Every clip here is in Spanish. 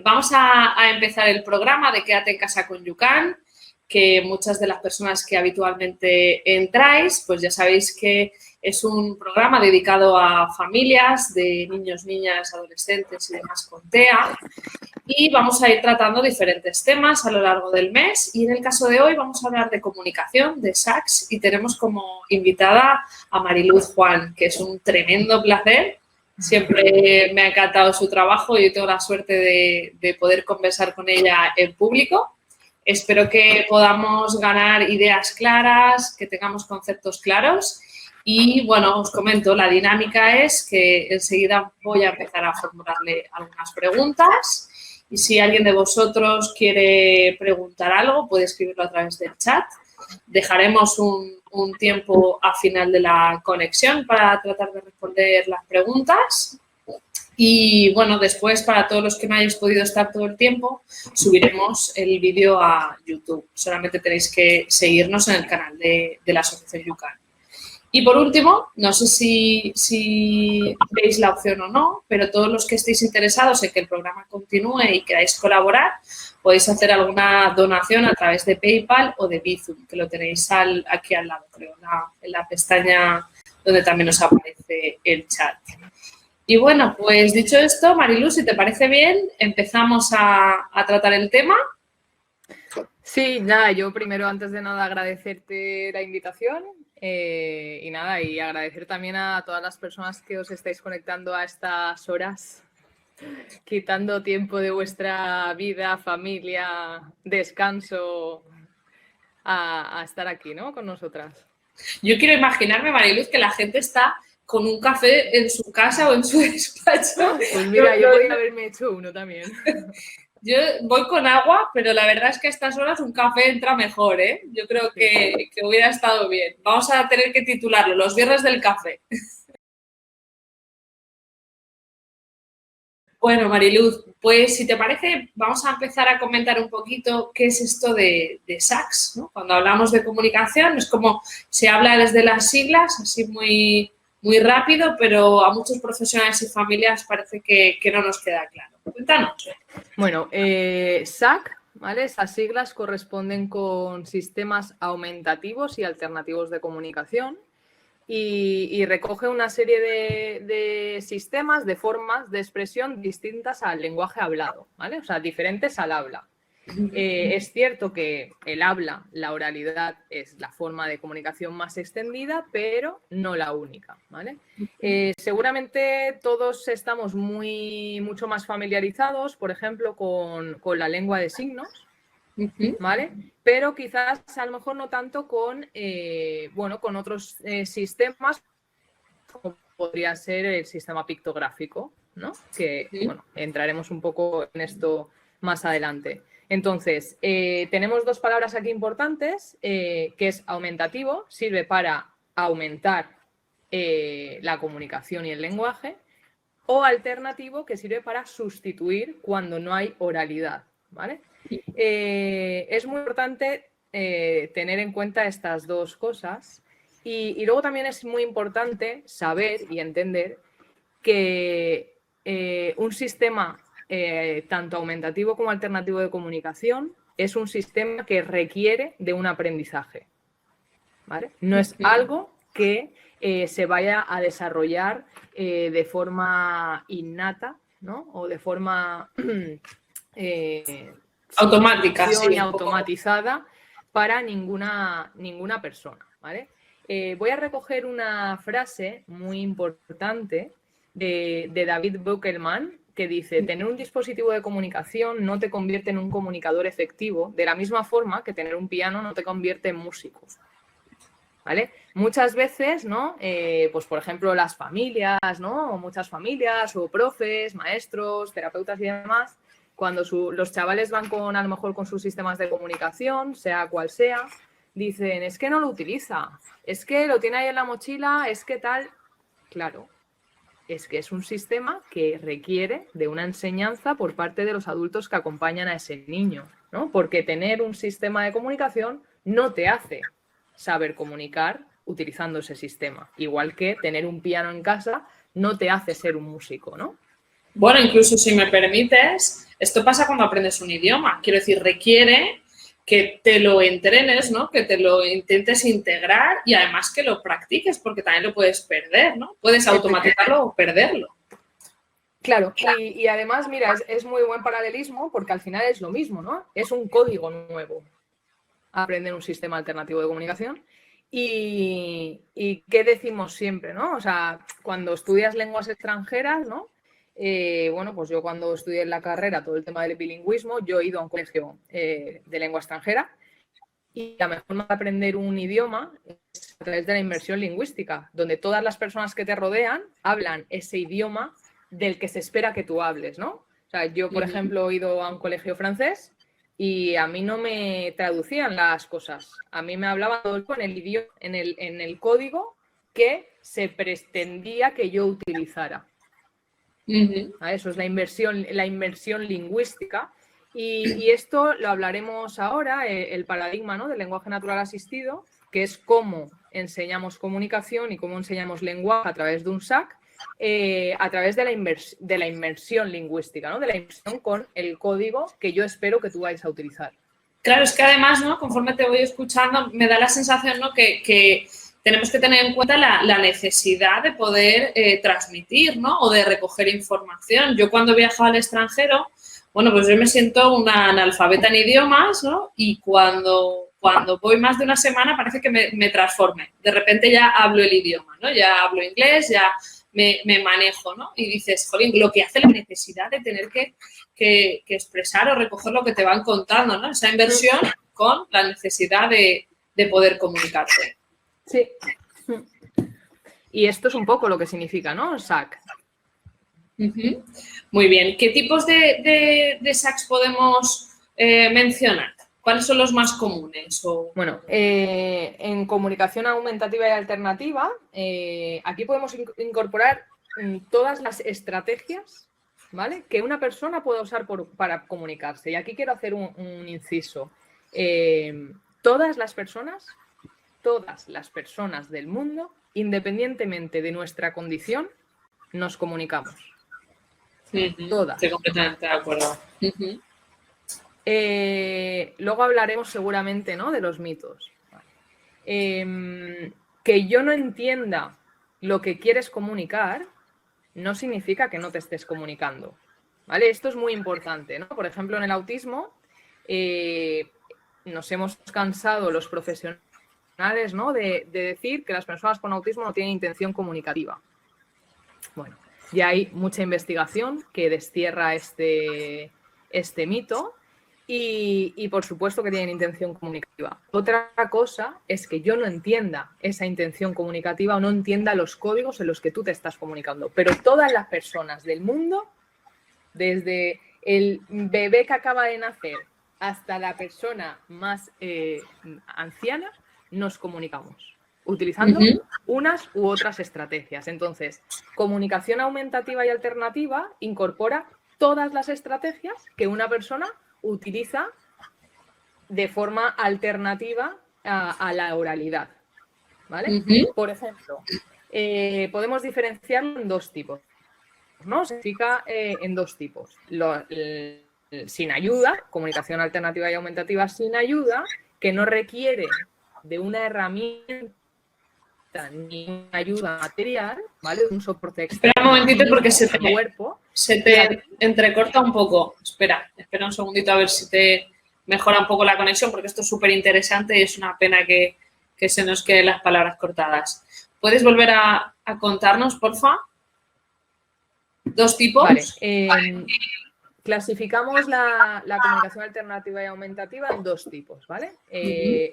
vamos a empezar el programa de Quédate en casa con YouCan, que muchas de las personas que habitualmente entráis, pues ya sabéis que es un programa dedicado a familias de niños, niñas, adolescentes y demás con TEA. Y vamos a ir tratando diferentes temas a lo largo del mes. Y en el caso de hoy vamos a hablar de comunicación, de SACS, y tenemos como invitada a Mariluz Juan, que es un tremendo placer. Siempre me ha encantado su trabajo y yo tengo la suerte de poder conversar con ella en público. Espero que podamos ganar ideas claras, que tengamos conceptos claros. Y, bueno, os comento, la dinámica es que enseguida voy a empezar a formularle algunas preguntas. Y si alguien de vosotros quiere preguntar algo, puede escribirlo a través del chat. Dejaremos un tiempo a final de la conexión para tratar de responder las preguntas. Y, bueno, después, para todos los que no hayáis podido estar todo el tiempo, subiremos el vídeo a YouTube. Solamente tenéis que seguirnos en el canal de la Asociación YouCan. Y, por último, no sé si veis la opción o no, pero todos los que estéis interesados en que el programa continúe y queráis colaborar, podéis hacer alguna donación a través de PayPal o de Bizum, que lo tenéis aquí al lado, creo, en la pestaña donde también os aparece el chat. Y, bueno, pues dicho esto, Mariluz, si te parece bien, empezamos a tratar el tema. Sí, nada, yo primero, antes de nada, agradecerte la invitación y agradecer también a todas las personas que os estáis conectando a estas horas, quitando tiempo de vuestra vida, familia, descanso, a estar aquí, ¿no?, con nosotras. Yo quiero imaginarme, Mariluz, que la gente está con un café en su casa o en su despacho. Pues mira, yo podría haberme hecho uno también. Yo voy con agua, pero la verdad es que a estas horas un café entra mejor, ¿eh? Yo creo que hubiera estado bien. Vamos a tener que titularlo, los viernes del café. Bueno, Mariluz, pues si te parece, vamos a empezar a comentar un poquito qué es esto de SACS, ¿no? Cuando hablamos de comunicación es como se habla desde las siglas, así muy rápido, pero a muchos profesionales y familias parece que no nos queda claro. Cuéntanos. Bueno, SAC, ¿vale? Esas siglas corresponden con sistemas aumentativos y alternativos de comunicación y recoge una serie de sistemas, de formas de expresión distintas al lenguaje hablado, ¿vale? O sea, diferentes al habla. Es cierto que el habla, la oralidad, es la forma de comunicación más extendida, pero no la única, ¿vale? Seguramente todos estamos mucho más familiarizados, por ejemplo, con la lengua de signos, ¿vale? Pero quizás a lo mejor no tanto con otros sistemas, como podría ser el sistema pictográfico, ¿no? Que, bueno, entraremos un poco en esto más adelante. Entonces, tenemos dos palabras aquí importantes, que es aumentativo, sirve para aumentar la comunicación y el lenguaje, o alternativo, que sirve para sustituir cuando no hay oralidad, ¿vale? Es muy importante tener en cuenta estas dos cosas y luego también es muy importante saber y entender que un sistema tanto aumentativo como alternativo de comunicación es un sistema que requiere de un aprendizaje, ¿vale? No es algo que se vaya a desarrollar de forma innata, ¿no? O de forma automática, y automatizada para ninguna persona, ¿vale? Voy a recoger una frase muy importante de David Buckelman, que dice: tener un dispositivo de comunicación no te convierte en un comunicador efectivo, de la misma forma que tener un piano no te convierte en músico, ¿vale? Muchas veces, ¿no? Pues por ejemplo las familias, ¿no? O muchas familias o profes, maestros, terapeutas y demás, cuando los chavales van a lo mejor con sus sistemas de comunicación, sea cual sea, dicen: es que no lo utiliza, es que lo tiene ahí en la mochila, es que tal. Claro, es que es un sistema que requiere de una enseñanza por parte de los adultos que acompañan a ese niño, ¿no? Porque tener un sistema de comunicación no te hace saber comunicar utilizando ese sistema, igual que tener un piano en casa no te hace ser un músico, ¿no? Bueno, incluso si me permites, Esto pasa cuando aprendes un idioma. Quiero decir, requiere que te lo entrenes, ¿no? Que te lo intentes integrar y además que lo practiques, porque también lo puedes perder, ¿no? Puedes automatizarlo o perderlo. Claro, y además, mira, es muy buen paralelismo porque al final es lo mismo, ¿no? Es un código nuevo aprender un sistema alternativo de comunicación. Y ¿qué decimos siempre, no? O sea, cuando estudias lenguas extranjeras, ¿no? Bueno, pues yo cuando estudié en la carrera todo el tema del bilingüismo, yo he ido a un colegio de lengua extranjera y la mejor manera de aprender un idioma es a través de la inmersión lingüística, donde todas las personas que te rodean hablan ese idioma del que se espera que tú hables, ¿no? O sea, yo, por ejemplo, he ido a un colegio francés y a mí no me traducían las cosas. A mí me hablaban todo en el idioma, en el código que se pretendía que yo utilizara. Eso es la inmersión lingüística. Y esto lo hablaremos ahora, el paradigma, ¿no?, del lenguaje natural asistido, que es cómo enseñamos comunicación y cómo enseñamos lenguaje a través de un SAC, a través de la inmersión lingüística, ¿no?, de la inmersión con el código que yo espero que tú vayas a utilizar. Claro, es que además, ¿no?, conforme te voy escuchando, me da la sensación, ¿no?, que tenemos que tener en cuenta la necesidad de poder transmitir, ¿no?, o de recoger información. Yo cuando viajo al extranjero, bueno, pues yo me siento una analfabeta en idiomas, ¿no? Y cuando voy más de una semana parece que me transforme. De repente ya hablo el idioma, ¿no? Ya hablo inglés, ya me manejo, ¿no? Y dices, jolín, lo que hace la necesidad de tener que expresar o recoger lo que te van contando, ¿no? Esa inversión con la necesidad de poder comunicarte. Sí. Y esto es un poco lo que significa, ¿no?, SAC. Muy bien. ¿Qué tipos de SACs podemos mencionar? ¿Cuáles son los más comunes? Bueno, en comunicación aumentativa y alternativa, aquí podemos incorporar todas las estrategias, ¿vale?, que una persona pueda usar para comunicarse. Y aquí quiero hacer un inciso. Todas las personas del mundo, independientemente de nuestra condición, nos comunicamos. Todas. Estoy completamente de acuerdo. Luego hablaremos seguramente, ¿no?, de los mitos. Que yo no entienda lo que quieres comunicar no significa que no te estés comunicando, ¿vale? Esto es muy importante, ¿no? Por ejemplo, en el autismo nos hemos cansado los profesionales, ¿no?, de decir que las personas con autismo no tienen intención comunicativa. Bueno, ya hay mucha investigación que destierra este mito y por supuesto que tienen intención comunicativa. Otra cosa es que yo no entienda esa intención comunicativa o no entienda los códigos en los que tú te estás comunicando. Pero todas las personas del mundo, desde el bebé que acaba de nacer hasta la persona más anciana, nos comunicamos utilizando unas u otras estrategias. Entonces, comunicación aumentativa y alternativa incorpora todas las estrategias que una persona utiliza de forma alternativa a la oralidad, ¿vale? Por ejemplo, podemos diferenciarlo en dos tipos, ¿no? Se significa en dos tipos. Sin ayuda, comunicación alternativa y aumentativa sin ayuda, que no requiere de una herramienta ni una ayuda material, ¿vale? Un soporte externo. Espera un momentito porque se te y entrecorta un poco. Espera un segundito a ver si te mejora un poco la conexión, porque esto es súper interesante y es una pena que se nos queden las palabras cortadas. ¿Puedes volver a contarnos, porfa? ¿Dos tipos? Vale. Clasificamos la comunicación alternativa y aumentativa en dos tipos, ¿vale?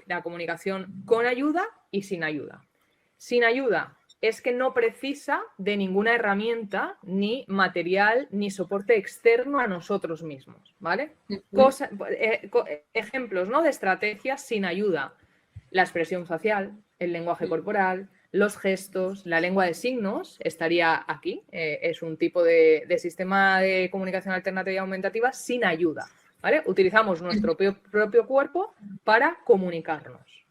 La comunicación con ayuda y sin ayuda. Sin ayuda es que no precisa de ninguna herramienta, ni material, ni soporte externo a nosotros mismos, ¿vale? Ejemplos, ¿no?, de estrategias sin ayuda. La expresión facial, el lenguaje corporal, los gestos, la lengua de signos estaría aquí. Es un tipo de sistema de comunicación alternativa y aumentativa sin ayuda, ¿vale? Utilizamos nuestro propio cuerpo para comunicarnos,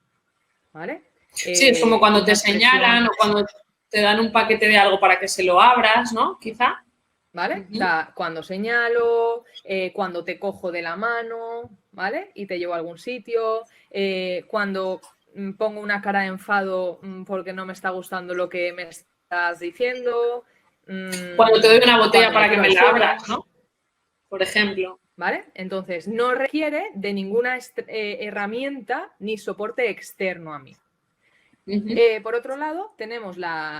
¿vale? Sí, es como cuando te señalan o cuando te dan un paquete de algo para que se lo abras, ¿no? Quizá. ¿vale? O sea, cuando señalo, cuando te cojo de la mano, ¿vale? Y te llevo a algún sitio, cuando pongo una cara de enfado porque no me está gustando lo que me estás diciendo. Cuando te doy una botella cuando para que me la suelo, abras, ¿no? Por ejemplo. ¿vale? Entonces, no requiere de ninguna herramienta ni soporte externo a mí. Por otro lado, tenemos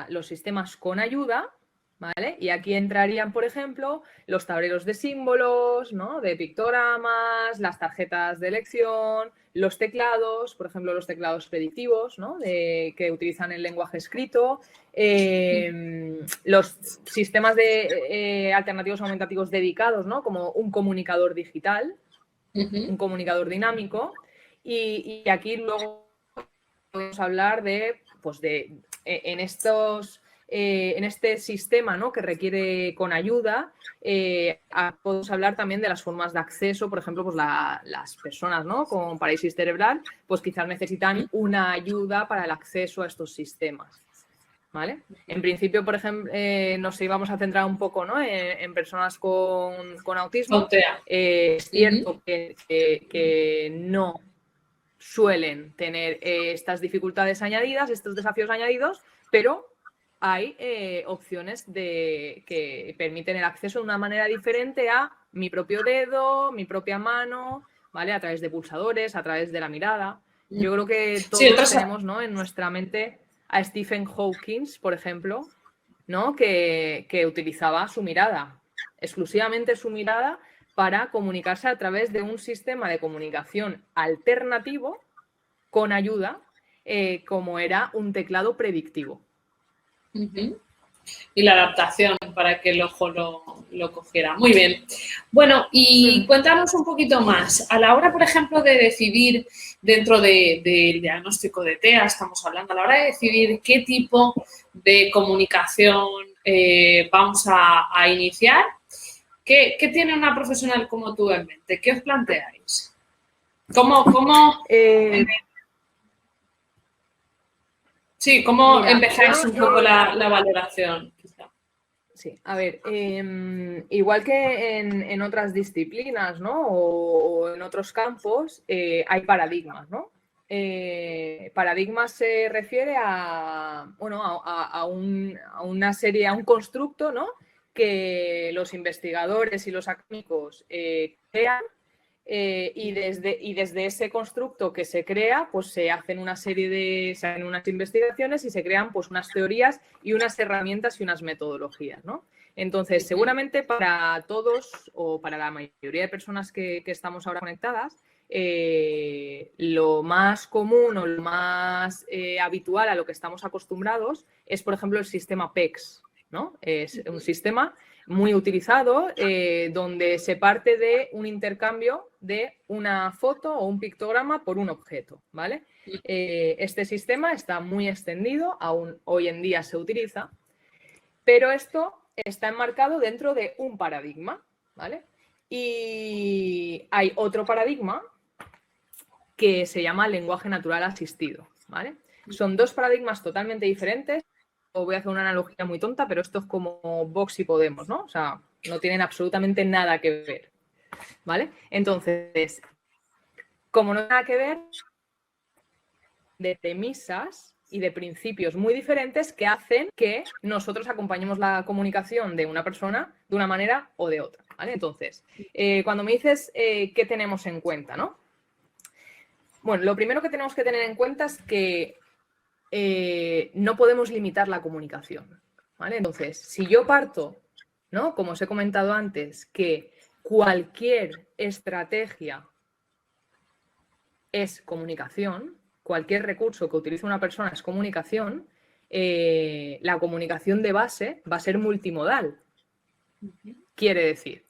los sistemas con ayuda, ¿vale? Y aquí entrarían, por ejemplo, los tableros de símbolos, ¿no? De pictogramas, las tarjetas de elección, los teclados, por ejemplo, los teclados predictivos, ¿no? Que utilizan el lenguaje escrito, los sistemas de alternativos aumentativos dedicados, ¿no? Como un comunicador digital, un comunicador dinámico, y aquí luego podemos hablar de, pues en este sistema, ¿no? Que requiere con ayuda, podemos hablar también de las formas de acceso, por ejemplo, pues las personas, ¿no? Con parálisis cerebral, pues quizás necesitan una ayuda para el acceso a estos sistemas, ¿vale? En principio, por ejemplo, nos íbamos a centrar un poco, ¿no? en personas con autismo. Es cierto que no suelen tener estas dificultades añadidas, estos desafíos añadidos, pero hay opciones que permiten el acceso de una manera diferente a mi propio dedo, mi propia mano, ¿vale? A través de pulsadores, a través de la mirada. Yo creo que todos tenemos, ¿no? en nuestra mente a Stephen Hawking, por ejemplo, ¿no? que utilizaba su mirada, exclusivamente su mirada, para comunicarse a través de un sistema de comunicación alternativo con ayuda, como era un teclado predictivo. Y la adaptación para que el ojo lo cogiera. Muy bien. Bueno, y cuéntanos un poquito más. A la hora, por ejemplo, de decidir dentro del diagnóstico de TEA, estamos hablando, a la hora de decidir qué tipo de comunicación vamos a iniciar, ¿qué tiene una profesional como tú en mente? ¿Qué os planteáis? ¿Cómo empezáis un poco la valoración? Quizá. Sí, a ver, igual que en otras disciplinas, ¿no? O en otros campos, hay paradigmas, ¿no? Paradigmas se refiere a una serie, a un constructo, ¿no? Que los investigadores y los académicos crean. Y desde ese constructo que se crea, pues se hacen unas investigaciones y se crean pues unas teorías y unas herramientas y unas metodologías, ¿no? Entonces, seguramente para todos o para la mayoría de personas que estamos ahora conectadas, lo más común o lo más habitual a lo que estamos acostumbrados es, por ejemplo, el sistema PECS, ¿no? Es un sistema muy utilizado, donde se parte de un intercambio de una foto o un pictograma por un objeto, ¿vale? Este sistema está muy extendido, aún hoy en día se utiliza, pero esto está enmarcado dentro de un paradigma, ¿vale? Y hay otro paradigma que se llama lenguaje natural asistido, ¿vale? Son dos paradigmas totalmente diferentes. Voy a hacer una analogía muy tonta, pero esto es como Vox y Podemos, ¿no? O sea, no tienen absolutamente nada que ver, ¿vale? Entonces, como no tiene nada que ver, de premisas y de principios muy diferentes que hacen que nosotros acompañemos la comunicación de una persona de una manera o de otra, ¿vale? Entonces, cuando me dices qué tenemos en cuenta, ¿no? Bueno, lo primero que tenemos que tener en cuenta es que no podemos limitar la comunicación, ¿vale? Entonces, si yo parto, ¿no? Como os he comentado antes, que cualquier estrategia es comunicación, cualquier recurso que utilice una persona es comunicación, la comunicación de base va a ser multimodal. Quiere decir,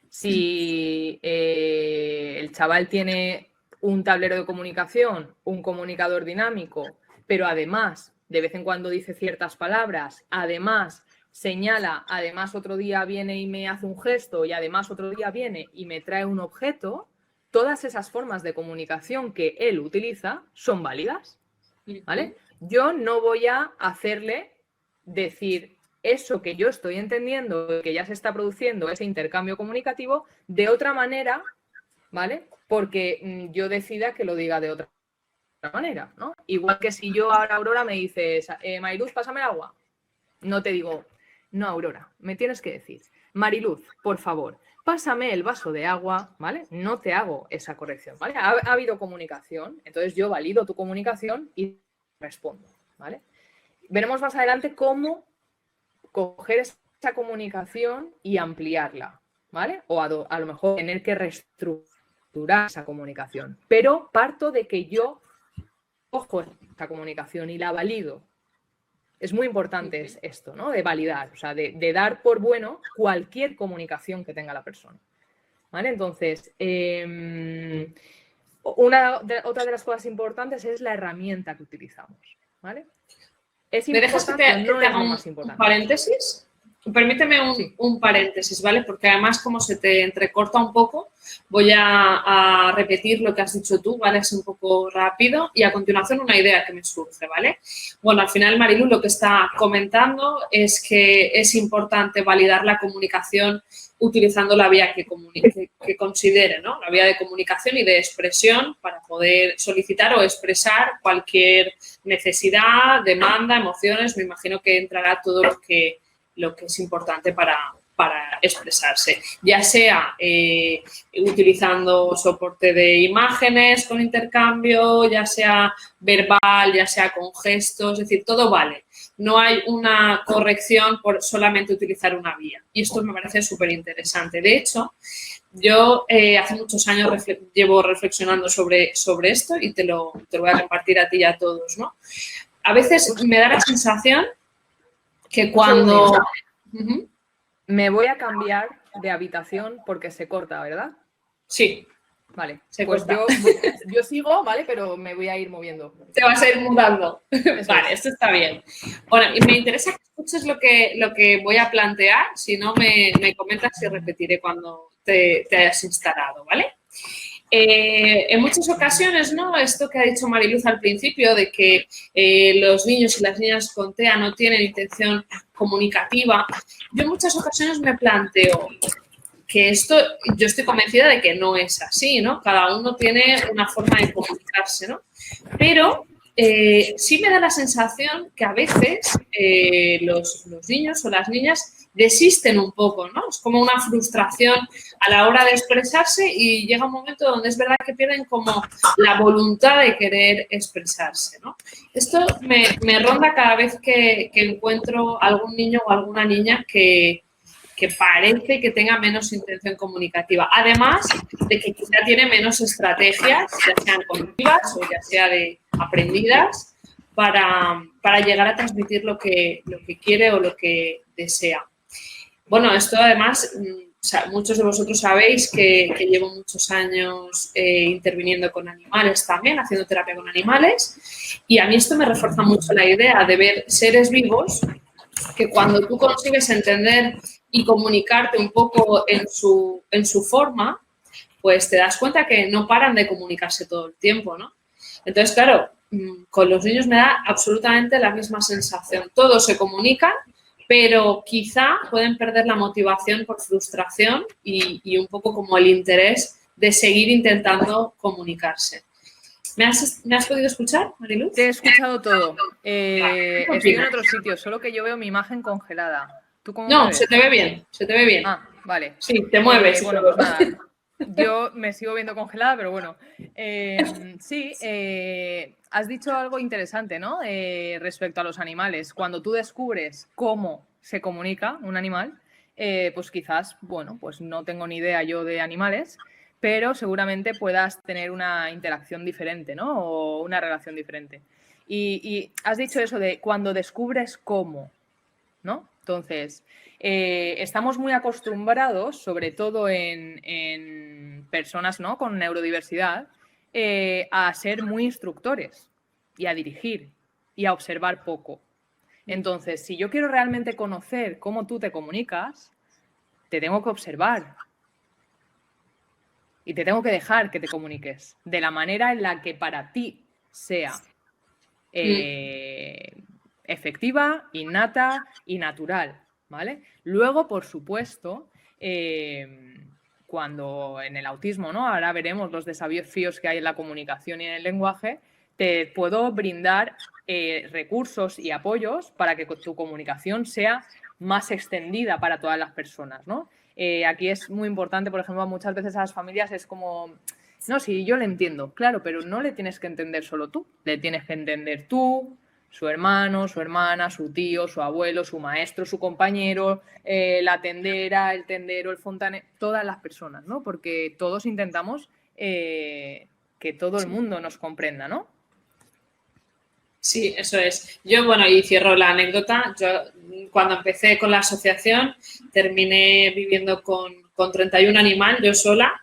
si el chaval tiene un tablero de comunicación, un comunicador dinámico, pero además de vez en cuando dice ciertas palabras, además señala, además otro día viene y me hace un gesto y además otro día viene y me trae un objeto, todas esas formas de comunicación que él utiliza son válidas, ¿vale? Yo no voy a hacerle decir eso que yo estoy entendiendo, que ya se está produciendo ese intercambio comunicativo, de otra manera, ¿vale? Porque yo decida que lo diga de otra manera, ¿no? Igual que si yo ahora, Aurora, me dices, Mariluz, pásame el agua. No te digo, no, Aurora, me tienes que decir, Mariluz, por favor, pásame el vaso de agua, ¿vale? No te hago esa corrección, ¿vale? Ha habido comunicación, entonces yo valido tu comunicación y respondo, ¿vale? Veremos más adelante cómo coger esa comunicación y ampliarla, ¿vale? O a lo mejor tener que reestructurar esa comunicación. Pero parto de que yo cojo esa comunicación y la valido. Es muy importante esto, ¿no? De validar, o sea, de dar por bueno cualquier comunicación que tenga la persona, ¿vale? Entonces, otra de las cosas importantes es la herramienta que utilizamos, ¿vale? ¿Es ¿Me dejas que importante o no te es haga lo un más importante? paréntesis? Permíteme Sí. un paréntesis, ¿vale? Porque además, como se te entrecorta un poco, voy a repetir lo que has dicho tú, ¿vale? Es un poco rápido y a continuación una idea que me surge, ¿vale? Bueno, al final Marilu lo que está comentando es que es importante validar la comunicación utilizando la vía que considere, ¿no? La vía de comunicación y de expresión para poder solicitar o expresar cualquier necesidad, demanda, emociones. Me imagino que entrará todo lo que es importante para expresarse, ya sea utilizando soporte de imágenes con intercambio, ya sea verbal, ya sea con gestos, es decir, todo vale. No hay una corrección por solamente utilizar una vía. Y esto me parece súper interesante. De hecho, yo hace muchos años llevo reflexionando sobre esto y te lo voy a compartir a ti y a todos, ¿no? A veces me da la sensación que cuando... Me voy a cambiar de habitación porque se corta, ¿verdad? Sí. Vale, se pues corta. yo sigo, ¿vale? Pero me voy a ir moviendo. Te vas a ir mudando. Vale, esto está bien. Bueno, y me interesa que escuches lo que voy a plantear, si no me comentas y repetiré cuando te hayas instalado, ¿vale? En muchas ocasiones, ¿no? Esto que ha dicho Mariluz al principio, de que los niños y las niñas con TEA no tienen intención comunicativa, yo en muchas ocasiones me planteo que esto, yo estoy convencida de que no es así, ¿no? Cada uno tiene una forma de comunicarse, ¿no? Pero sí me da la sensación que a veces los niños o las niñas desisten un poco, ¿no? Es como una frustración a la hora de expresarse y llega un momento donde es verdad que pierden como la voluntad de querer expresarse, ¿no? Esto me ronda cada vez que encuentro algún niño o alguna niña que parece que tenga menos intención comunicativa. Además de que quizá tiene menos estrategias, ya sean cognitivas o ya sea de aprendidas, para llegar a transmitir lo que quiere o lo que desea. Bueno, esto además, muchos de vosotros sabéis que llevo muchos años interviniendo con animales también, haciendo terapia con animales, y a mí esto me refuerza mucho la idea de ver seres vivos que cuando tú consigues entender y comunicarte un poco en su forma, pues te das cuenta que no paran de comunicarse todo el tiempo, ¿no? Entonces, claro, con los niños me da absolutamente la misma sensación. Todos se comunican, pero quizá pueden perder la motivación por frustración y un poco como el interés de seguir intentando comunicarse. ¿Me has podido escuchar, Mariluz? Te he escuchado todo. Estoy en otro sitio, solo que yo veo mi imagen congelada. ¿Tú cómo me ves? Se te ve bien, se te ve bien. Ah, vale. Sí, te mueves. Bueno, pues nada. Yo me sigo viendo congelada, pero bueno. Sí, has dicho algo interesante, ¿no? Respecto a los animales. Cuando tú descubres cómo se comunica un animal, pues quizás, bueno, pues no tengo ni idea yo de animales, pero seguramente puedas tener una interacción diferente, ¿no? O una relación diferente. Y has dicho eso de cuando descubres cómo, ¿no? Entonces, estamos muy acostumbrados, sobre todo en personas, ¿no?, con neurodiversidad, a ser muy instructores y a dirigir y a observar poco. Entonces, si yo quiero realmente conocer cómo tú te comunicas, te tengo que observar y te tengo que dejar que te comuniques de la manera en la que para ti sea efectiva, innata y natural, ¿vale? Luego, por supuesto, cuando en el autismo, ¿no? Ahora veremos los desafíos que hay en la comunicación y en el lenguaje, te puedo brindar recursos y apoyos para que tu comunicación sea más extendida para todas las personas, ¿no? Aquí es muy importante, por ejemplo, muchas veces a las familias es como, no, sí, yo le entiendo, claro, pero no le tienes que entender solo tú, le tienes que entender tú, su hermano, su hermana, su tío, su abuelo, su maestro, su compañero, la tendera, el tendero, el fontanero, todas las personas, ¿no? Porque todos intentamos que todo el mundo nos comprenda, ¿no? Sí, eso es. Yo, bueno, y cierro la anécdota. Yo, cuando empecé con la asociación, terminé viviendo con 31 animales, yo sola,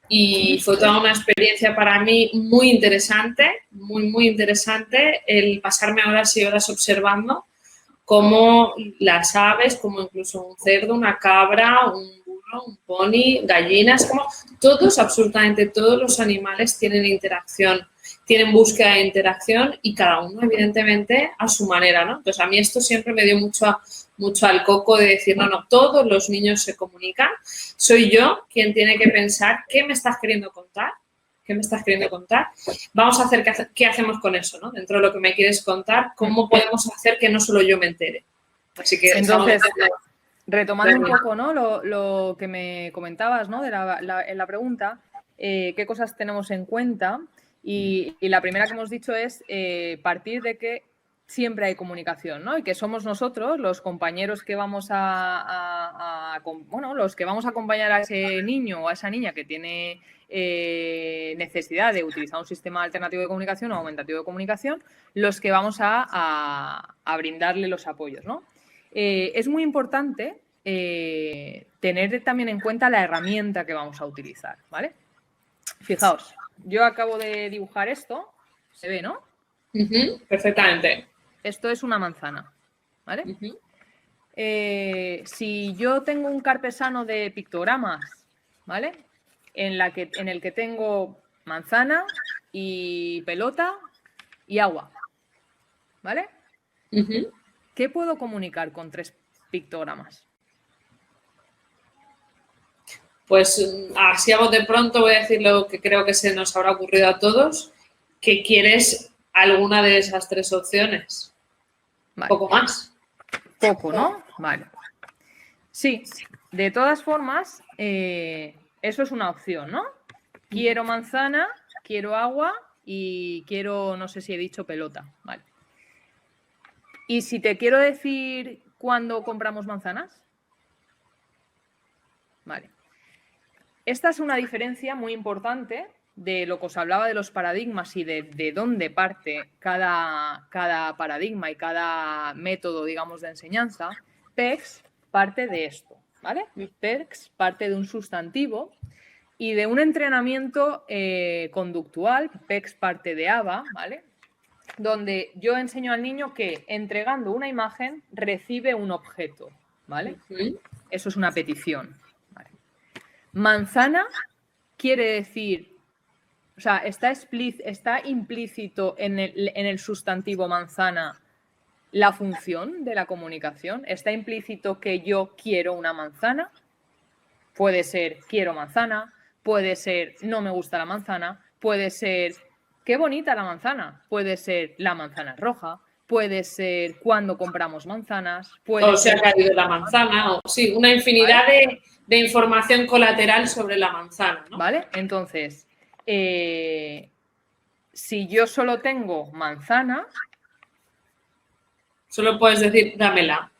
y fue toda una experiencia para mí muy interesante, muy interesante, el pasarme horas y horas observando cómo las aves, como incluso un cerdo, una cabra, un burro, un pony, gallinas, como todos, absolutamente todos los animales tienen interacción, tienen búsqueda de interacción y cada uno, evidentemente, a su manera, ¿no? Entonces, a mí esto siempre me dio mucho al coco de decir, no, todos los niños se comunican, soy yo quien tiene que pensar qué me estás queriendo contar, qué me estás queriendo contar, vamos a hacer qué hacemos con eso, ¿no? Dentro de lo que me quieres contar, cómo podemos hacer que no solo yo me entere. Así que entonces, retomando un poco, ¿no? Lo que me comentabas, ¿no? En la pregunta, ¿qué cosas tenemos en cuenta? Y la primera que hemos dicho es partir de que siempre hay comunicación, ¿no? Y que somos nosotros, los compañeros que vamos los que vamos a acompañar a ese niño o a esa niña que tiene necesidad de utilizar un sistema alternativo de comunicación o aumentativo de comunicación, los que vamos a brindarle los apoyos, ¿no? Es muy importante tener también en cuenta la herramienta que vamos a utilizar, ¿vale? Fijaos, yo acabo de dibujar esto, se ve, ¿no? Perfectamente. Esto es una manzana, ¿vale? Si yo tengo un carpesano de pictogramas, ¿vale? En el que tengo manzana y pelota y agua, ¿vale? ¿Qué puedo comunicar con 3 pictogramas? Pues así a voz de pronto voy a decir lo que creo que se nos habrá ocurrido a todos, que quieres alguna de esas 3 opciones. Vale. Poco más. Poco, ¿no? Vale. Sí, de todas formas, eso es una opción, ¿no? Quiero manzana, quiero agua y quiero, no sé si he dicho pelota, vale. ¿Y si te quiero decir cuándo compramos manzanas? Vale. Esta es una diferencia muy importante de lo que os hablaba de los paradigmas y de dónde parte cada paradigma y cada método, digamos, de enseñanza. PECS parte de esto, ¿vale? PECS parte de un sustantivo y de un entrenamiento conductual. PECS parte de ABA, ¿vale? Donde yo enseño al niño que entregando una imagen recibe un objeto, ¿vale? Eso es una petición. ¿Vale? Manzana quiere decir, o sea, está implícito en el sustantivo manzana la función de la comunicación. Está implícito que yo quiero una manzana. Puede ser quiero manzana, puede ser no me gusta la manzana, puede ser qué bonita la manzana, puede ser la manzana es roja, puede ser cuando compramos manzanas, puede se ha caído la manzana, o sí, una infinidad de información colateral sobre la manzana, ¿no? ¿Vale? Entonces, si yo solo tengo manzana, solo puedes decir dámela.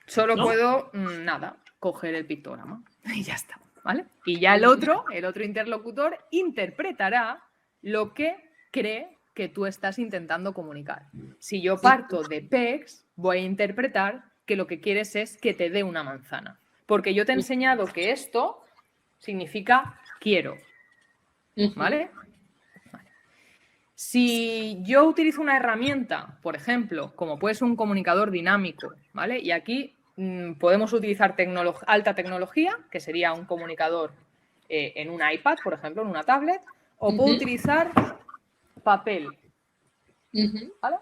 Solo ¿no? Puedo, nada, coger el pictograma y ya está, ¿vale? Y ya el otro interlocutor interpretará lo que cree que tú estás intentando comunicar. Si yo parto de PECS, voy a interpretar que lo que quieres es que te dé una manzana. Porque yo te he enseñado que esto significa quiero, ¿vale? Si yo utilizo una herramienta, por ejemplo, como puede ser un comunicador dinámico, ¿vale? Y aquí podemos utilizar alta tecnología, que sería un comunicador en un iPad, por ejemplo, en una tablet, o puedo utilizar papel, ¿vale?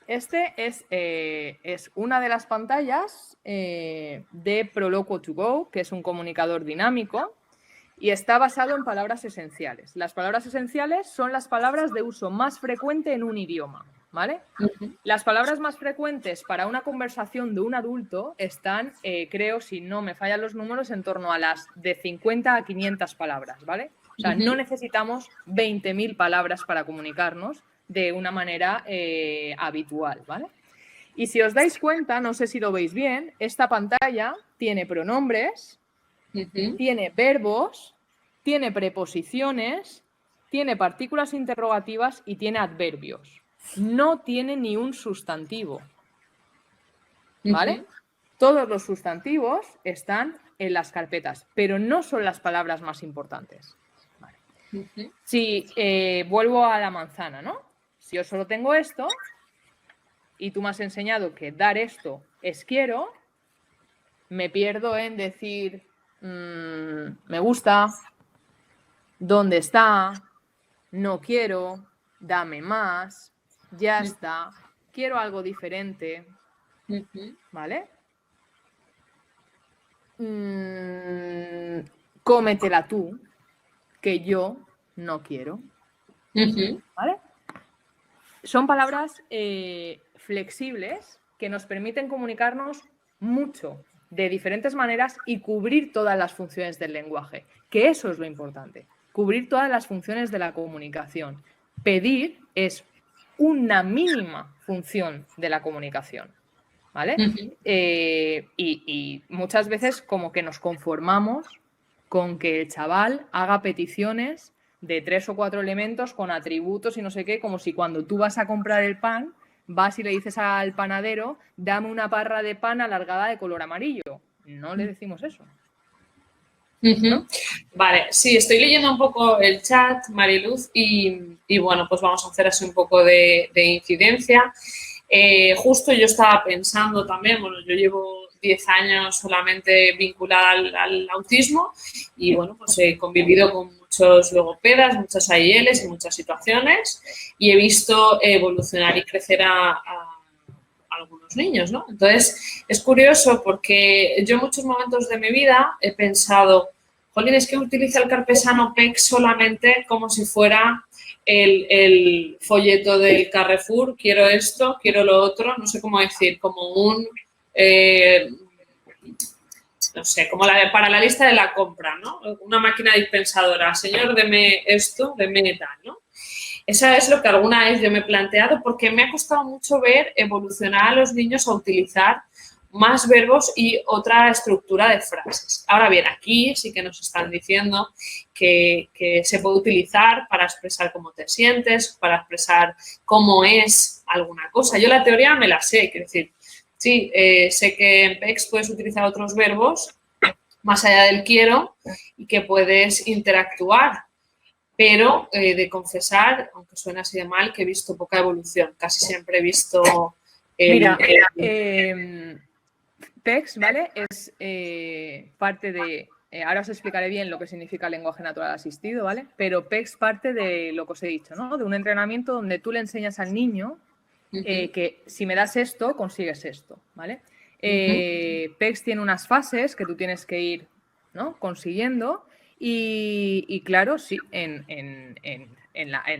Este es una de las pantallas de Proloquo2Go, que es un comunicador dinámico y está basado en palabras esenciales. Las palabras esenciales son las palabras de uso más frecuente en un idioma, ¿vale? Las palabras más frecuentes para una conversación de un adulto están, creo, si no me fallan los números, en torno a las de 50 a 500 palabras, ¿vale? O sea, no necesitamos 20.000 palabras para comunicarnos de una manera habitual, ¿vale? Y si os dais cuenta, no sé si lo veis bien, esta pantalla tiene pronombres, tiene verbos, tiene preposiciones, tiene partículas interrogativas y tiene adverbios. No tiene ni un sustantivo, ¿vale? Todos los sustantivos están en las carpetas, pero no son las palabras más importantes. Vale. Si vuelvo a la manzana, ¿no? Si yo solo tengo esto y tú me has enseñado que dar esto es quiero, me pierdo en decir me gusta, dónde está, no quiero, dame más, ya está, quiero algo diferente, ¿vale? Cómetela tú, que yo no quiero, ¿vale? Son palabras flexibles que nos permiten comunicarnos mucho de diferentes maneras y cubrir todas las funciones del lenguaje, que eso es lo importante, cubrir todas las funciones de la comunicación. Pedir es una mínima función de la comunicación, ¿vale? Y muchas veces como que nos conformamos con que el chaval haga peticiones de 3 o 4 elementos con atributos y no sé qué, como si cuando tú vas a comprar el pan, vas y le dices al panadero, dame una barra de pan alargada de color amarillo. No le decimos eso. ¿No? Vale, sí, estoy leyendo un poco el chat, Mariluz, y bueno, pues vamos a hacer así un poco de incidencia. Justo yo estaba pensando también, bueno, yo llevo 10 años solamente vinculada al autismo y bueno, pues he convivido con muchos logopedas, muchas AILs en muchas situaciones y he visto evolucionar y crecer a algunos niños, ¿no? Entonces, es curioso porque yo en muchos momentos de mi vida he pensado, jolín, es que utiliza el Carpesano PEX solamente como si fuera el folleto del Carrefour, quiero esto, quiero lo otro, no sé cómo decir, como un, no sé, como para la lista de la compra, ¿no? Una máquina dispensadora, señor, deme esto, deme tal, ¿no? Eso es lo que alguna vez yo me he planteado porque me ha costado mucho ver evolucionar a los niños a utilizar más verbos y otra estructura de frases. Ahora bien, aquí sí que nos están diciendo que se puede utilizar para expresar cómo te sientes, para expresar cómo es alguna cosa. Yo la teoría me la sé, quiero decir, sí, sé que en PEX puedes utilizar otros verbos más allá del quiero y que puedes interactuar. Pero de confesar, aunque suena así de mal, que he visto poca evolución. Casi siempre he visto... PEX, ¿vale? Es parte de... ahora os explicaré bien lo que significa lenguaje natural asistido, ¿vale? Pero PEX parte de lo que os he dicho, ¿no? De un entrenamiento donde tú le enseñas al niño que si me das esto, consigues esto, ¿vale? PEX tiene unas fases que tú tienes que ir, ¿no? Consiguiendo y claro, sí, en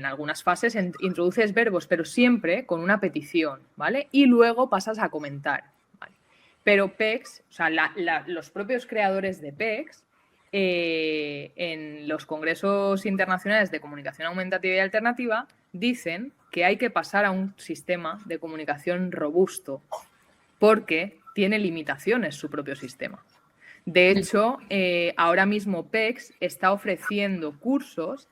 algunas fases introduces verbos, pero siempre con una petición, ¿vale? Y luego pasas a comentar, ¿vale? Pero PEX, o sea, los propios creadores de PEX, en los congresos internacionales de comunicación aumentativa y alternativa, dicen que hay que pasar a un sistema de comunicación robusto porque tiene limitaciones su propio sistema. De hecho, ahora mismo PEX está ofreciendo cursos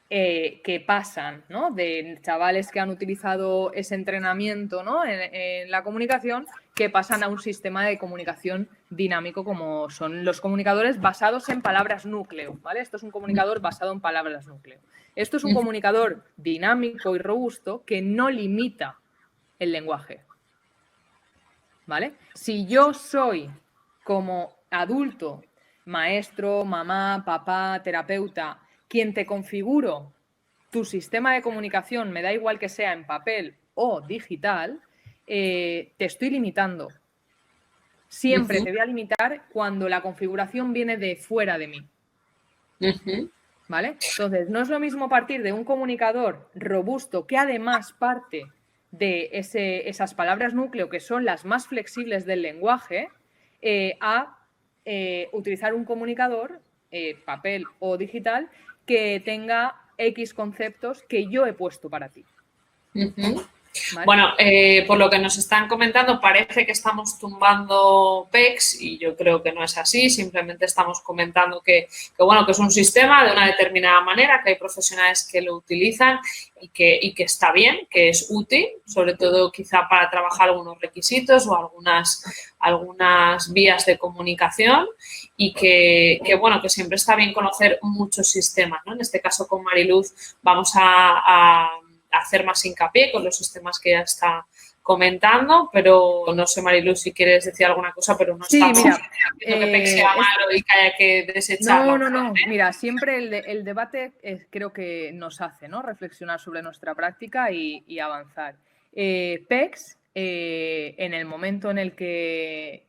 que pasan, ¿no? De chavales que han utilizado ese entrenamiento, ¿no? en la comunicación, que pasan a un sistema de comunicación dinámico como son los comunicadores basados en palabras núcleo, ¿vale? Esto es un comunicador basado en palabras núcleo. Esto es un comunicador dinámico y robusto que no limita el lenguaje, ¿vale? Si yo soy como adulto, maestro, mamá, papá, terapeuta, quien te configuro tu sistema de comunicación, me da igual que sea en papel o digital, te estoy limitando. Siempre te voy a limitar cuando la configuración viene de fuera de mí. ¿Vale? Entonces, no es lo mismo partir de un comunicador robusto que además parte de esas palabras núcleo que son las más flexibles del lenguaje a utilizar un comunicador, papel o digital, que tenga X conceptos que yo he puesto para ti. ¿Vale? Bueno, por lo que nos están comentando, parece que estamos tumbando PEX y yo creo que no es así. Simplemente estamos comentando que es un sistema de una determinada manera, que hay profesionales que lo utilizan y que está bien, que es útil, sobre todo quizá para trabajar algunos requisitos o algunas vías de comunicación y que siempre está bien conocer muchos sistemas, ¿no? En este caso con Mariluz vamos a hacer más hincapié con los sistemas que ya está comentando, pero no sé, Mariluz, si quieres decir alguna cosa, pero no estamos diciendo que PEX sea malo y que haya que desecharlo. No. Mira, siempre el debate creo que nos hace, ¿no? Reflexionar sobre nuestra práctica y avanzar. PEX, en el momento en el que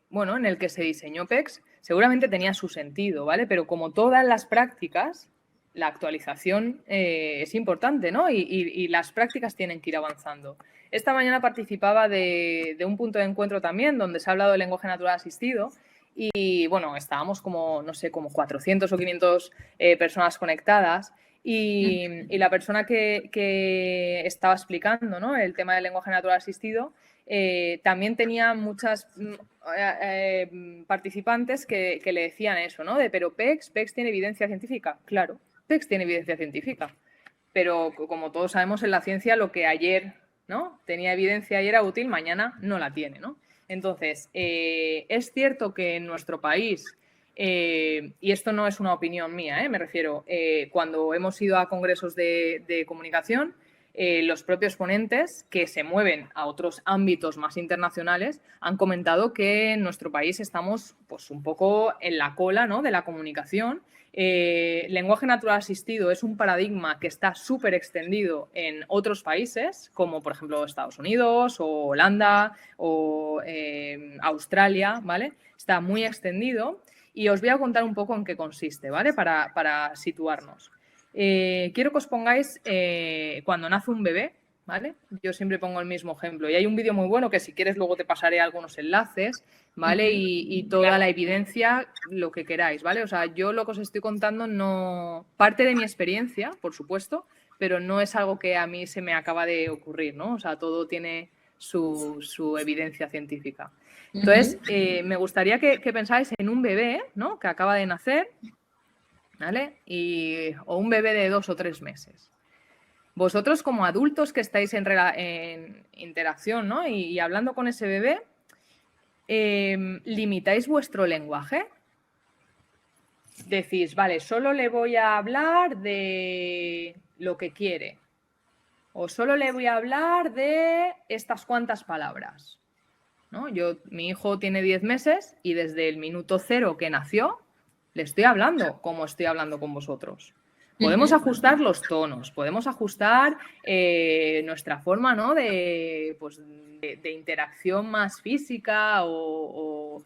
se diseñó PEX, seguramente tenía su sentido, ¿vale? Pero como todas las prácticas, la actualización es importante, ¿no? Y las prácticas tienen que ir avanzando. Esta mañana participaba de un punto de encuentro también donde se ha hablado del lenguaje natural asistido y, bueno, estábamos como 400 o 500 personas conectadas y la persona que estaba explicando, ¿no?, el tema del lenguaje natural asistido también tenía muchas participantes que le decían eso, ¿no? Pero PEX tiene evidencia científica. Claro, PEX tiene evidencia científica, pero como todos sabemos en la ciencia lo que ayer, ¿no?, tenía evidencia y era útil, mañana no la tiene, ¿no? Entonces, es cierto que en nuestro país, y esto no es una opinión mía, me refiero, cuando hemos ido a congresos de comunicación, los propios ponentes que se mueven a otros ámbitos más internacionales han comentado que en nuestro país estamos pues un poco en la cola, ¿no?, de la comunicación. Lenguaje natural asistido es un paradigma que está súper extendido en otros países, como por ejemplo Estados Unidos o Holanda o Australia, ¿vale? Está muy extendido y os voy a contar un poco en qué consiste, ¿vale? Para situarnos. Quiero que os pongáis cuando nace un bebé, ¿vale? Yo siempre pongo el mismo ejemplo y hay un vídeo muy bueno que si quieres luego te pasaré algunos enlaces, ¿vale? Y toda la evidencia, lo que queráis, ¿vale? O sea, yo lo que os estoy contando no parte de mi experiencia, por supuesto, pero no es algo que a mí se me acaba de ocurrir, ¿no? O sea, todo tiene su evidencia científica. Entonces, me gustaría que pensáis en un bebé, ¿no?, que acaba de nacer, ¿vale? O un bebé de 2 o 3 meses. Vosotros como adultos que estáis en interacción, ¿no?, y hablando con ese bebé, ¿limitáis vuestro lenguaje? Decís, vale, solo le voy a hablar de lo que quiere. O solo le voy a hablar de estas cuantas palabras, ¿no? Mi hijo tiene 10 meses y desde el minuto 0 que nació le estoy hablando como estoy hablando con vosotros. Podemos ajustar los tonos, podemos ajustar nuestra forma, ¿no?, de interacción más física o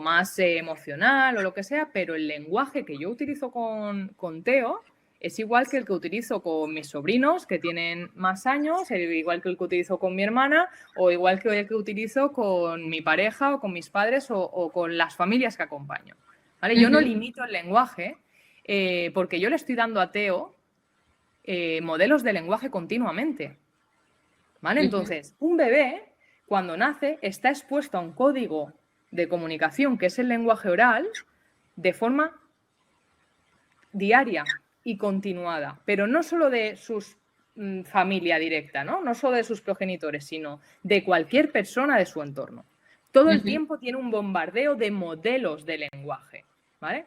más emocional o lo que sea, pero el lenguaje que yo utilizo con Teo es igual que el que utilizo con mis sobrinos que tienen más años, igual que el que utilizo con mi hermana o igual que el que utilizo con mi pareja o con mis padres o con las familias que acompaño, ¿vale? Yo no limito el lenguaje porque yo le estoy dando a Teo modelos de lenguaje continuamente, ¿vale? Entonces, un bebé cuando nace está expuesto a un código de comunicación que es el lenguaje oral de forma diaria y continuada, pero no solo de su familia directa, ¿no? No solo de sus progenitores, sino de cualquier persona de su entorno. Todo el tiempo tiene un bombardeo de modelos de lenguaje, ¿vale?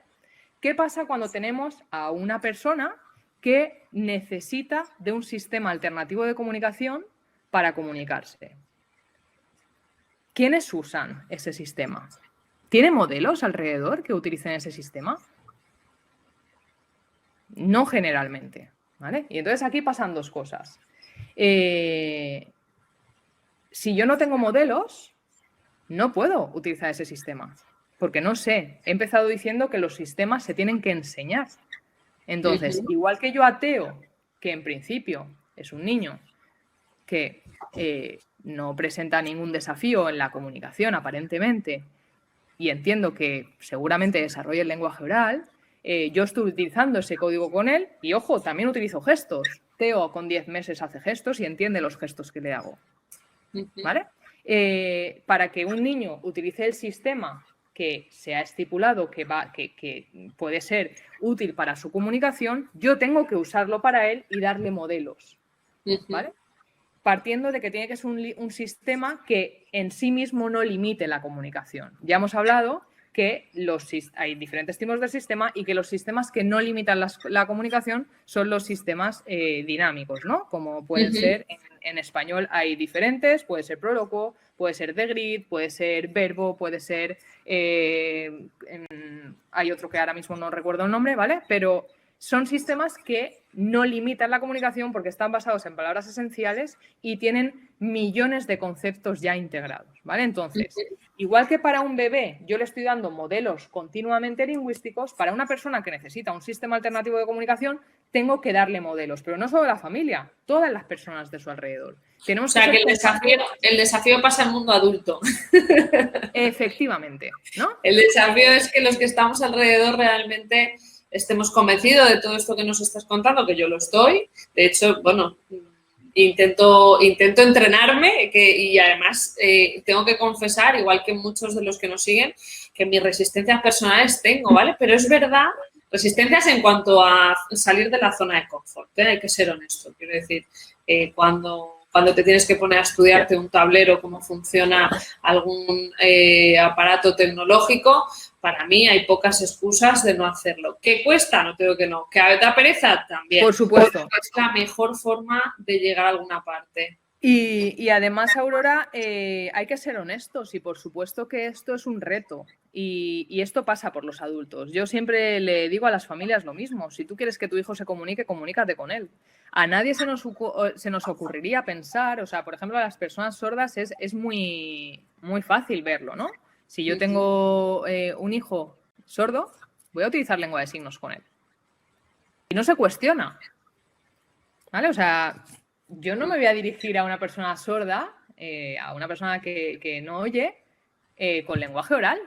¿Qué pasa cuando tenemos a una persona que necesita de un sistema alternativo de comunicación para comunicarse? ¿Quiénes usan ese sistema? ¿Tiene modelos alrededor que utilicen ese sistema? No generalmente, ¿vale? Y entonces aquí pasan dos cosas. si yo no tengo modelos, no puedo utilizar ese sistema, porque no sé. He empezado diciendo que los sistemas se tienen que enseñar. Entonces, igual que yo a Teo, que en principio es un niño que no presenta ningún desafío en la comunicación, aparentemente, y entiendo que seguramente desarrolle el lenguaje oral, yo estoy utilizando ese código con él y, ojo, también utilizo gestos. Teo con 10 meses hace gestos y entiende los gestos que le hago. ¿Vale? Para que un niño utilice el sistema que se ha estipulado que puede ser útil para su comunicación, yo tengo que usarlo para él y darle modelos. ¿Vale? Partiendo de que tiene que ser un sistema que en sí mismo no limite la comunicación. Ya hemos hablado que hay diferentes tipos de sistema y que los sistemas que no limitan la comunicación son los sistemas dinámicos, ¿no? Como pueden ser, en español hay diferentes, puede ser Proloquo, puede ser Degrid, puede ser Verbo, puede ser... hay otro que ahora mismo no recuerdo el nombre, ¿vale? Pero son sistemas que no limitan la comunicación porque están basados en palabras esenciales y tienen millones de conceptos ya integrados, ¿vale? Entonces, igual que para un bebé yo le estoy dando modelos continuamente lingüísticos, para una persona que necesita un sistema alternativo de comunicación tengo que darle modelos, pero no solo la familia, todas las personas de su alrededor. Tenemos que el desafío pasa al mundo adulto. Efectivamente, ¿no? El desafío es que los que estamos alrededor realmente estemos convencidos de todo esto que nos estás contando, que yo lo estoy. De hecho, bueno, intento entrenarme y además tengo que confesar, igual que muchos de los que nos siguen, que mis resistencias personales tengo, ¿vale? Pero es verdad, resistencias en cuanto a salir de la zona de confort, ¿eh? Hay que ser honesto. Quiero decir, cuando te tienes que poner a estudiarte un tablero, cómo funciona algún aparato tecnológico, para mí hay pocas excusas de no hacerlo. ¿Qué cuesta? No tengo que no. ¿Que da pereza? También. Por supuesto. Porque es la mejor forma de llegar a alguna parte. Y además, Aurora, hay que ser honestos y por supuesto que esto es un reto y esto pasa por los adultos. Yo siempre le digo a las familias lo mismo. Si tú quieres que tu hijo se comunique, comunícate con él. A nadie se nos ocurriría pensar, o sea, por ejemplo, a las personas sordas es muy, muy fácil verlo, ¿no? Si yo tengo un hijo sordo, voy a utilizar lengua de signos con él. Y no se cuestiona, ¿vale? O sea, yo no me voy a dirigir a una persona sorda, a una persona que no oye, con lenguaje oral,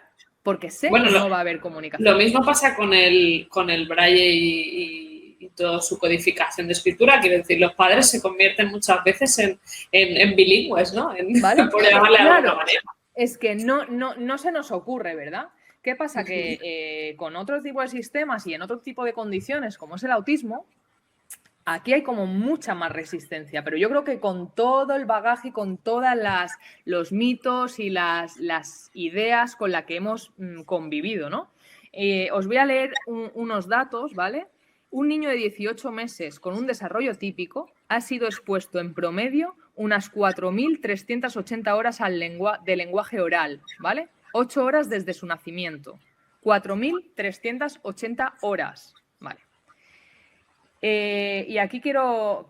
porque sé que no va a haber comunicación. Lo mismo pasa con el braille y toda su codificación de escritura. Quiero decir, los padres se convierten muchas veces en bilingües, ¿no? ¿Vale? Por llamarle de alguna manera. Es que no se nos ocurre, ¿verdad? ¿Qué pasa? Que con otro tipo de sistemas y en otro tipo de condiciones, como es el autismo, aquí hay como mucha más resistencia, pero yo creo que con todo el bagaje y con todos los mitos y las ideas con las que hemos convivido, ¿no? Os voy a leer unos datos, ¿vale? Un niño de 18 meses con un desarrollo típico ha sido expuesto en promedio unas 4.380 horas de lenguaje oral, ¿vale? 8 horas desde su nacimiento. 4.380 horas, ¿vale? Y aquí quiero